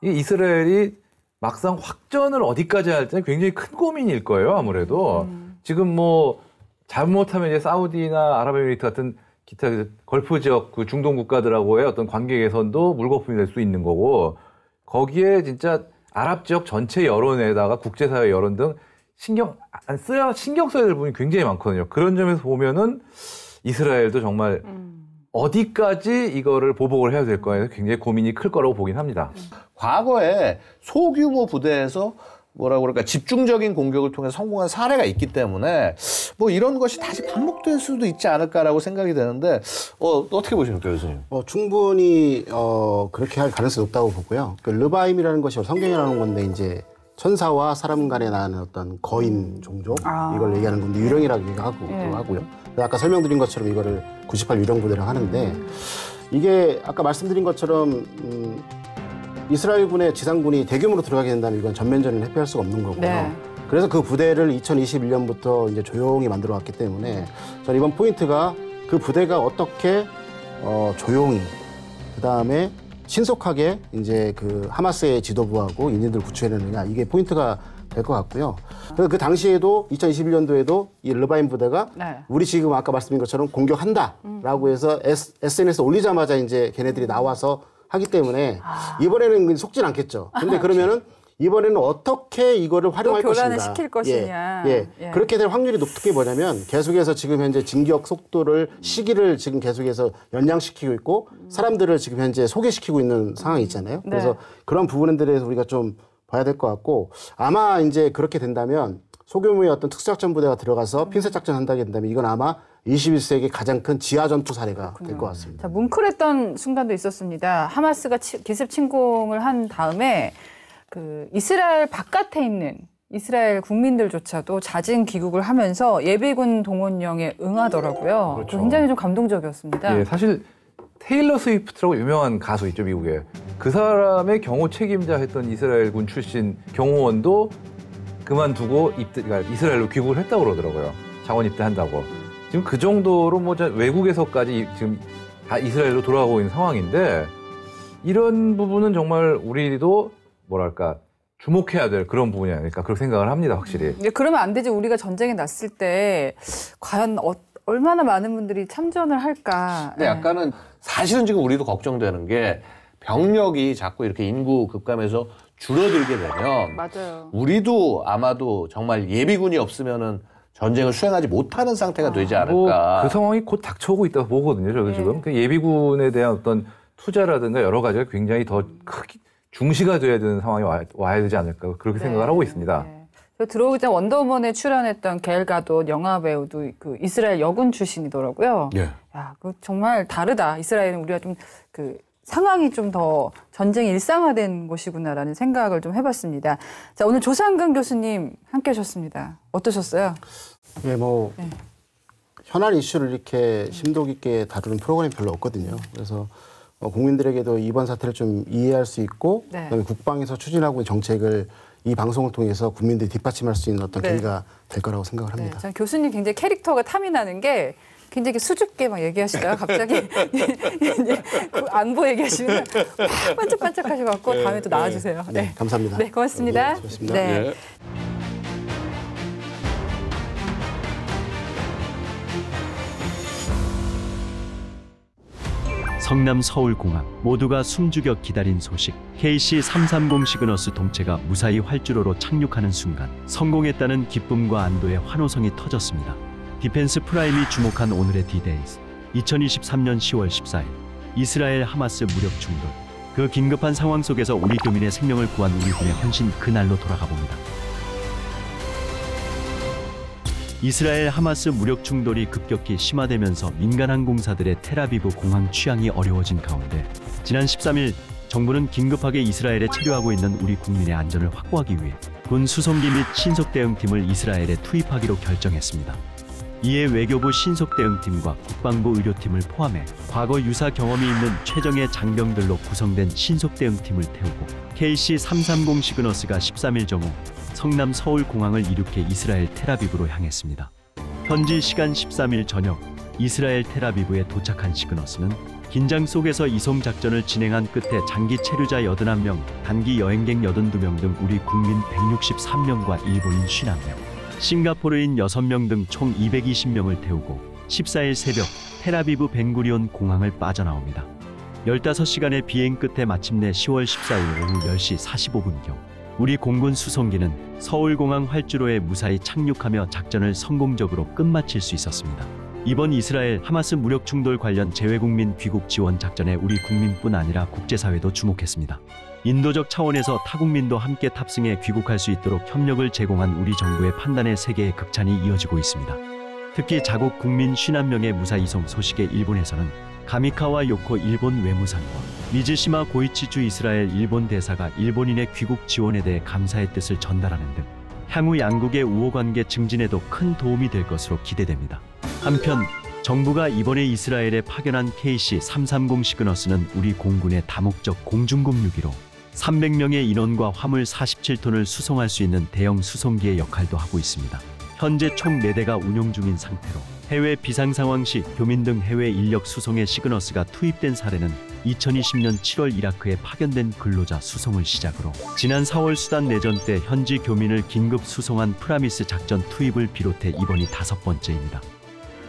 Speaker 3: 이 이스라엘이 막상 확전을 어디까지 할지 굉장히 큰 고민일 거예요. 아무래도 지금 뭐 잘못하면 이제 사우디나 아랍에미리트 같은 기타 걸프 지역 그 중동 국가들하고의 어떤 관계 개선도 물거품이 될 수 있는 거고 거기에 진짜 아랍 지역 전체 여론에다가 국제사회 여론 등 신경 써야 될 부분이 굉장히 많거든요. 그런 점에서 보면은 이스라엘도 정말 어디까지 이거를 보복을 해야 될 거에 굉장히 고민이 클 거라고 보긴 합니다.
Speaker 2: 과거에 소규모 부대에서 뭐라고 그럴까 집중적인 공격을 통해 성공한 사례가 있기 때문에 뭐 이런 것이 다시 반복될 수도 있지 않을까라고 생각이 되는데 어떻게 보십니까, 교수님?
Speaker 4: 충분히 그렇게 할 가능성이 높다고 보고요. 그 르바임이라는 것이 성경에 나오는 건데 이제 천사와 사람 간에 나는 어떤 거인 종족 이걸 얘기하는 건데 유령이라고 하고요. 아까 설명드린 것처럼 이거를 98 유령 부대라고 하는데 이게 아까 말씀드린 것처럼 이스라엘군의 지상군이 대규모로 들어가게 된다면 이건 전면전을 회피할 수가 없는 거고요.
Speaker 1: 네.
Speaker 4: 그래서 그 부대를 2021년부터 이제 조용히 만들어 왔기 때문에 저는 이번 포인트가 그 부대가 어떻게 조용히 그다음에 신속하게 이제 그 하마스의 지도부하고 인인들 구출해내느냐 이게 포인트가 될 것 같고요. 그래서 그 당시에도 2021년도에도 이 르바임 부대가 우리 지금 아까 말씀드린 것처럼 공격한다라고 해서 SNS에 올리자마자 이제 걔네들이 나와서 하기 때문에 이번에는 속진 않겠죠. 근데 그러면은 이번에는 어떻게 이거를 활용할
Speaker 1: 교란을
Speaker 4: 것인가.
Speaker 1: 시킬 것이냐.
Speaker 4: 그렇게 될 확률이 높게 뭐냐면 계속해서 지금 현재 진격 속도를 시기를 지금 계속해서 연장시키고 있고 사람들을 지금 현재 소개시키고 있는 상황이 있잖아요. 그래서 그런 부분에 대해서 우리가 좀 봐야 될 것 같고 아마 이제 그렇게 된다면 소규모의 어떤 특수작전 부대가 들어가서 핀셋 작전 한다게 된다면 이건 아마 21세기 가장 큰 지하 전투 사례가 될 것 같습니다.
Speaker 1: 자, 뭉클했던 순간도 있었습니다. 하마스가 기습 침공을 한 다음에 그 이스라엘 바깥에 있는 이스라엘 국민들조차도 자진 귀국을 하면서 예비군 동원령에 응하더라고요.
Speaker 3: 그렇죠.
Speaker 1: 굉장히 좀 감동적이었습니다.
Speaker 3: 예, 사실 테일러 스위프트라고 유명한 가수 있죠, 미국에. 그 사람의 경호 책임자 했던 이스라엘군 출신 경호원도 그만두고 그러니까 이스라엘로 귀국을 했다고 그러더라고요. 자원 입대한다고. 지금 그 정도로 뭐 외국에서까지 지금 다 이스라엘로 돌아가고 있는 상황인데 이런 부분은 정말 우리도 뭐랄까 주목해야 될 그런 부분이 아닐까 그렇게 생각을 합니다, 확실히.
Speaker 1: 그러면 안 되지. 우리가 전쟁이 났을 때 과연 얼마나 많은 분들이 참전을 할까.
Speaker 2: 근데 약간은 사실은 지금 우리도 걱정되는 게 병력이 자꾸 이렇게 인구 급감해서 줄어들게 되면
Speaker 1: 맞아요.
Speaker 2: 우리도 아마도 정말 예비군이 없으면은 전쟁을 수행하지 못하는 상태가 되지 않을까.
Speaker 3: 뭐 그 상황이 곧 닥쳐오고 있다고 보거든요, 저도 지금. 그 예비군에 대한 어떤 투자라든가 여러 가지가 굉장히 더 크게 중시가 돼야 되는 상황이 와야 되지 않을까 그렇게 생각을 하고 있습니다.
Speaker 1: 저 들어오기 전 원더우먼에 출연했던 겔 가도 영화 배우도 그 이스라엘 여군 출신이더라고요.
Speaker 2: 예.
Speaker 1: 야, 그 정말 다르다. 이스라엘은 우리가 좀 그 상황이 좀 더 전쟁이 일상화된 곳이구나라는 생각을 좀 해봤습니다. 자, 오늘 조상근 교수님 함께 하셨습니다. 어떠셨어요?
Speaker 4: 예, 뭐
Speaker 1: 네.
Speaker 4: 현안 이슈를 이렇게 심도 깊게 다루는 프로그램이 별로 없거든요. 그래서 국민들에게도 이번 사태를 좀 이해할 수 있고
Speaker 1: 네.
Speaker 4: 그다음에 국방에서 추진하고 있는 정책을 이 방송을 통해서 국민들이 뒷받침할 수 있는 어떤
Speaker 1: 네.
Speaker 4: 계기가 될 거라고 생각을
Speaker 1: 네,
Speaker 4: 합니다.
Speaker 1: 저는 교수님 굉장히 캐릭터가 탐이 나는 게 굉장히 수줍게 막 얘기하시다가 갑자기 그 안보 얘기하시면 확 반짝반짝하셔갖고 다음에 또 나와주세요.
Speaker 4: 네, 감사합니다.
Speaker 1: 네, 고맙습니다.
Speaker 4: 네, 수고하셨습니다.
Speaker 1: 네.
Speaker 2: 예.
Speaker 5: 성남 서울공항 모두가 숨죽여 기다린 소식. KC-330 시그너스 동체가 무사히 활주로로 착륙하는 순간 성공했다는 기쁨과 안도의 환호성이 터졌습니다. 디펜스 프라임이 주목한 오늘의 D-Days. 2023년 10월 14일 이스라엘 하마스 무력 충돌. 그 긴급한 상황 속에서 우리 교민의 생명을 구한 우리 군의 헌신, 그날로 돌아가 봅니다. 이스라엘 하마스 무력 충돌이 급격히 심화되면서 민간 항공사들의 텔아비브 공항 취항이 어려워진 가운데 지난 13일 정부는 긴급하게 이스라엘에 체류하고 있는 우리 국민의 안전을 확보하기 위해 군 수송기 및 신속대응팀을 이스라엘에 투입하기로 결정했습니다. 이에 외교부 신속대응팀과 국방부 의료팀을 포함해 과거 유사 경험이 있는 최정예 장병들로 구성된 신속대응팀을 태우고 KC-330 시그너스가 13일 정오 성남 서울공항을 이륙해 이스라엘 텔아비브로 향했습니다. 현지 시간 13일 저녁 이스라엘 텔아비브에 도착한 시그너스는 긴장 속에서 이송작전을 진행한 끝에 장기 체류자 81명, 단기 여행객 82명 등 우리 국민 163명과 일본인 50명, 싱가포르인 6명 등 총 220명을 태우고 14일 새벽 텔아비브 벤구리온 공항을 빠져나옵니다. 15시간의 비행 끝에 마침내 10월 14일 오후 10시 45분경 우리 공군 수송기는 서울공항 활주로에 무사히 착륙하며 작전을 성공적으로 끝마칠 수 있었습니다. 이번 이스라엘 하마스 무력 충돌 관련 재외국민 귀국 지원 작전에 우리 국민뿐 아니라 국제사회도 주목했습니다. 인도적 차원에서 타국민도 함께 탑승해 귀국할 수 있도록 협력을 제공한 우리 정부의 판단에 세계의 극찬이 이어지고 있습니다. 특히 자국 국민 51명의 무사 이송 소식에 일본에서는 가미카와 요코 일본 외무상과 미즈시마 고이치주 이스라엘 일본 대사가 일본인의 귀국 지원에 대해 감사의 뜻을 전달하는 등 향후 양국의 우호관계 증진에도 큰 도움이 될 것으로 기대됩니다. 한편 정부가 이번에 이스라엘에 파견한 KC-330 시그너스는 우리 공군의 다목적 공중급유기로 300명의 인원과 화물 47톤을 수송할 수 있는 대형 수송기의 역할도 하고 있습니다. 현재 총 4대가 운용 중인 상태로 해외 비상상황 시 교민 등 해외 인력 수송에 시그너스가 투입된 사례는 2020년 7월 이라크에 파견된 근로자 수송을 시작으로 지난 4월 수단 내전 때 현지 교민을 긴급 수송한 프라미스 작전 투입을 비롯해 이번이 5번째입니다.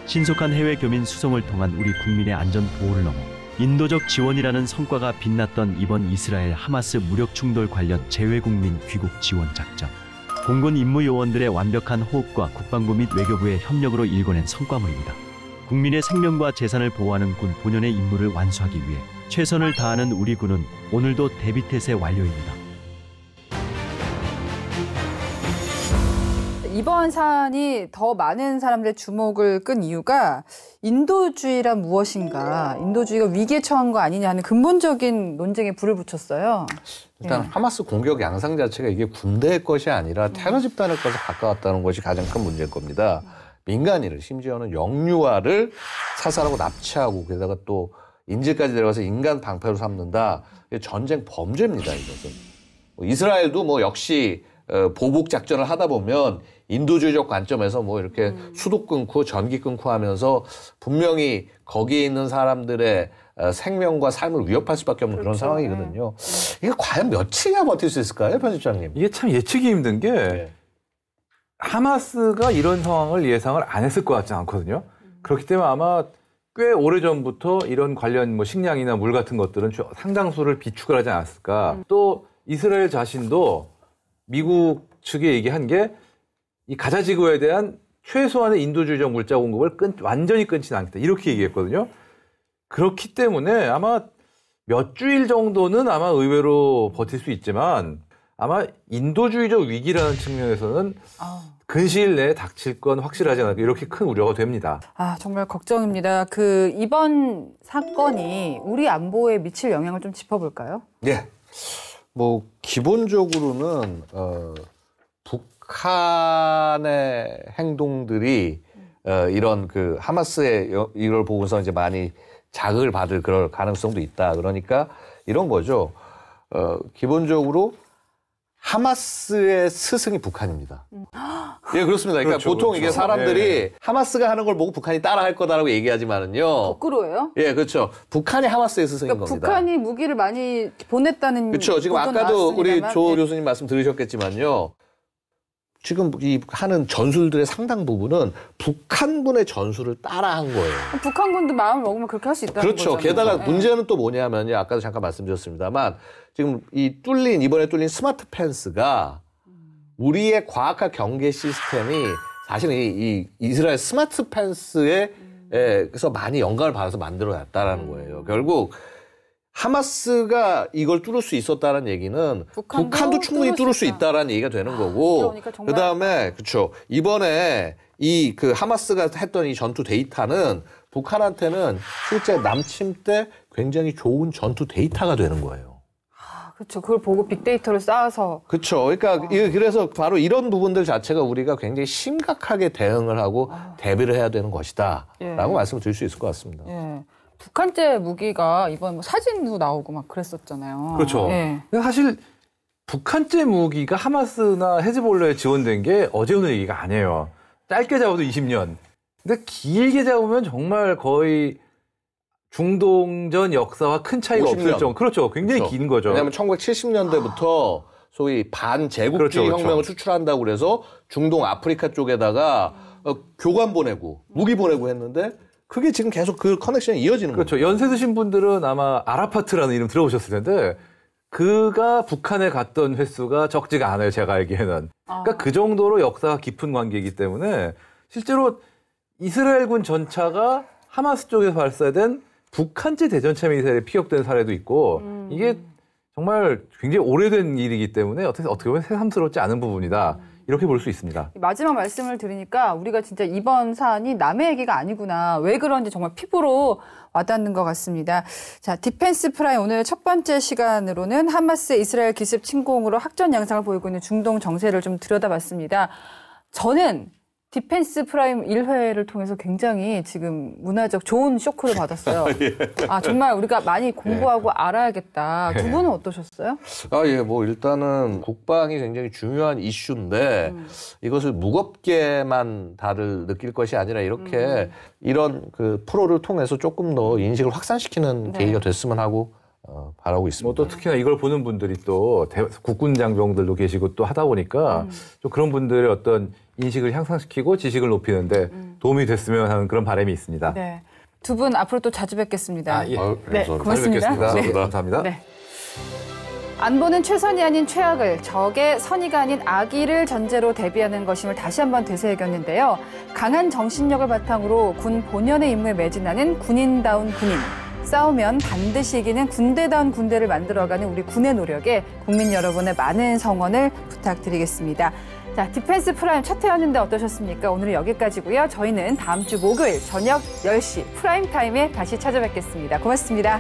Speaker 5: 신속한 해외 교민 수송을 통한 우리 국민의 안전 보호를 넘어 인도적 지원이라는 성과가 빛났던 이번 이스라엘 하마스 무력 충돌 관련 재외국민 귀국 지원 작전. 공군 임무요원들의 완벽한 호흡과 국방부 및 외교부의 협력으로 일궈낸 성과물입니다. 국민의 생명과 재산을 보호하는 군 본연의 임무를 완수하기 위해 최선을 다하는 우리 군은 오늘도 대비태세 완료입니다.
Speaker 1: 이번 사안이 더 많은 사람들의 주목을 끈 이유가 인도주의란 무엇인가, 인도주의가 위기에 처한 거 아니냐 하는 근본적인 논쟁에 불을 붙였어요.
Speaker 2: 일단 하마스 공격 양상 자체가 이게 군대의 것이 아니라 테러 집단의 것에 가까웠다는 것이 가장 큰 문제일 겁니다. 민간인을 심지어는 영유아를 사살하고 납치하고 게다가 또 인질까지 들어가서 인간 방패로 삼는다. 이게 전쟁 범죄입니다. 이것은. 이스라엘도 뭐 역시 보복 작전을 하다 보면 인도주의적 관점에서 뭐 이렇게 수도 끊고 전기 끊고 하면서 분명히 거기에 있는 사람들의 생명과 삶을 위협할 수밖에 없는 그런 상황이거든요. 이게 과연 며칠이나 버틸 수 있을까요, 편집장님?
Speaker 3: 이게 참 예측이 힘든 게
Speaker 2: 네.
Speaker 3: 하마스가 이런 상황을 예상을 안 했을 것 같지 않거든요. 그렇기 때문에 아마 꽤 오래전부터 이런 관련 뭐 식량이나 물 같은 것들은 상당수를 비축을 하지 않았을까. 또 이스라엘 자신도 미국 측에 얘기한 게 이 가자 지구에 대한 최소한의 인도주의적 물자 공급을 완전히 끊지는 않겠다. 이렇게 얘기했거든요. 그렇기 때문에 아마 몇 주일 정도는 아마 의외로 버틸 수 있지만 아마 인도주의적 위기라는 측면에서는 근시일 내에 닥칠 건 확실하지 않을까 이렇게 큰 우려가 됩니다.
Speaker 1: 아, 정말 걱정입니다. 이번 사건이 우리 안보에 미칠 영향을 좀 짚어볼까요?
Speaker 2: 예. 뭐 기본적으로는 북한의 행동들이 이런 그 하마스의 이걸 보고서 이제 많이 자극을 받을 그럴 가능성도 있다. 그러니까 이런 거죠. 기본적으로 하마스의 스승이 북한입니다. 예, 그렇습니다. 그러니까
Speaker 3: 그렇죠,
Speaker 2: 보통
Speaker 3: 그렇죠.
Speaker 2: 이게 사람들이
Speaker 3: 예.
Speaker 2: 하마스가 하는 걸 보고 북한이 따라할 거다라고 얘기하지만은요.
Speaker 1: 거꾸로예요?
Speaker 2: 예, 그렇죠. 북한이 하마스의 스승인
Speaker 1: 그러니까
Speaker 2: 겁니다.
Speaker 1: 북한이 무기를 많이 보냈다는
Speaker 2: 그렇죠. 지금
Speaker 1: 보도는
Speaker 2: 아까도 우리
Speaker 1: 나왔습니다만,
Speaker 2: 조
Speaker 1: 예.
Speaker 2: 교수님 말씀 들으셨겠지만요. 지금 이 하는 전술들의 상당 부분은 북한군의 전술을 따라한 거예요.
Speaker 1: 북한군도 마음을 먹으면 그렇게 할 수 있다는
Speaker 2: 그렇죠.
Speaker 1: 거잖아요.
Speaker 2: 게다가
Speaker 1: 예.
Speaker 2: 문제는 또 뭐냐면요. 아까도 잠깐 말씀드렸습니다만 지금 이번에 뚫린 스마트 펜스가 우리의 과학화 경계 시스템이 사실은 이 이스라엘 스마트 펜스에서 많이 영감을 받아서 만들어놨다라는 거예요. 결국 하마스가 이걸 뚫을 수 있었다는 얘기는 북한도 충분히 뚫을 수 있다라는 얘기가 되는 거고,
Speaker 1: 그러니까 정말...
Speaker 2: 그다음에 그렇죠. 이번에 이 그 하마스가 했던 이 전투 데이터는 북한한테는 실제 남침 때 굉장히 좋은 전투 데이터가 되는 거예요.
Speaker 1: 그렇죠. 그걸 보고 빅데이터를 쌓아서.
Speaker 2: 그렇죠. 그러니까 그래서 바로 이런 부분들 자체가 우리가 굉장히 심각하게 대응을 하고 대비를 해야 되는 것이다라고
Speaker 1: 예.
Speaker 2: 말씀을 드릴 수 있을 것 같습니다.
Speaker 1: 예. 북한제 무기가 이번 뭐 사진도 나오고 막 그랬었잖아요.
Speaker 3: 그렇죠.
Speaker 1: 예.
Speaker 3: 사실 북한제 무기가 하마스나 헤즈볼라에 지원된 게 어제 오늘 얘기가 아니에요. 짧게 잡아도 20년. 근데 길게 잡으면 정말 거의 중동전 역사와 큰 차이가
Speaker 2: 50년.
Speaker 3: 없을 정도. 그렇죠. 굉장히
Speaker 2: 그렇죠.
Speaker 3: 긴 거죠.
Speaker 2: 왜냐하면 1970년대부터 소위 반제국주의
Speaker 3: 그렇죠, 그렇죠.
Speaker 2: 혁명을 추출한다고 그래서 중동 아프리카 쪽에다가 교관 보내고 무기 보내고 했는데 그게 지금 계속 그 커넥션이 이어지는 거죠.
Speaker 3: 그렇죠. 연세 드신 분들은 아마 아라파트라는 이름 들어보셨을 텐데 그가 북한에 갔던 횟수가 적지가 않아요. 제가 알기에는. 그러니까 그 정도로 역사가 깊은 관계이기 때문에 실제로 이스라엘군 전차가 하마스 쪽에서 발사된 북한제 대전차 미사일에 피격된 사례도 있고 이게 정말 굉장히 오래된 일이기 때문에 어떻게 보면 새삼스럽지 않은 부분이다. 이렇게 볼 수 있습니다.
Speaker 1: 마지막 말씀을 드리니까 우리가 진짜 이번 사안이 남의 얘기가 아니구나. 왜 그런지 정말 피부로 와닿는 것 같습니다. 자, 디펜스 프라임 오늘 첫 번째 시간으로는 하마스의 이스라엘 기습 침공으로 확전 양상을 보이고 있는 중동 정세를 좀 들여다봤습니다. 저는 디펜스 프라임 1회를 통해서 굉장히 지금 문화적 좋은 쇼크를 받았어요.
Speaker 2: 예.
Speaker 1: 아, 정말 우리가 많이 공부하고 알아야겠다. 두 분은 어떠셨어요?
Speaker 2: 예, 뭐 일단은 국방이 굉장히 중요한 이슈인데 이것을 무겁게만 다들 느낄 것이 아니라 이렇게 이런 그 프로를 통해서 조금 더 인식을 확산시키는
Speaker 1: 네.
Speaker 2: 계기가 됐으면 하고 바라고 있습니다.
Speaker 3: 뭐 또 특히나 이걸 보는 분들이 또 국군 장병들도 계시고 또 하다 보니까 좀 그런 분들의 어떤 인식을 향상시키고 지식을 높이는데 도움이 됐으면 하는 그런 바람이 있습니다.
Speaker 1: 네. 두 분 앞으로 또 자주 뵙겠습니다.
Speaker 3: 예.
Speaker 1: 네,
Speaker 2: 감사합니다.
Speaker 1: 고맙습니다.
Speaker 3: 잘 뵙겠습니다.
Speaker 1: 네.
Speaker 3: 감사합니다.
Speaker 1: 네. 안보는 최선이 아닌 최악을, 적의 선의가 아닌 악의를 전제로 대비하는 것임을 다시 한번 되새겼는데요. 강한 정신력을 바탕으로 군 본연의 임무에 매진하는 군인다운 군인. 싸우면 반드시 이기는 군대다운 군대를 만들어가는 우리 군의 노력에 국민 여러분의 많은 성원을 부탁드리겠습니다. 자, 디펜스 프라임 첫 회였는데 어떠셨습니까? 오늘은 여기까지고요. 저희는 다음 주 목요일 저녁 10시 프라임 타임에 다시 찾아뵙겠습니다. 고맙습니다.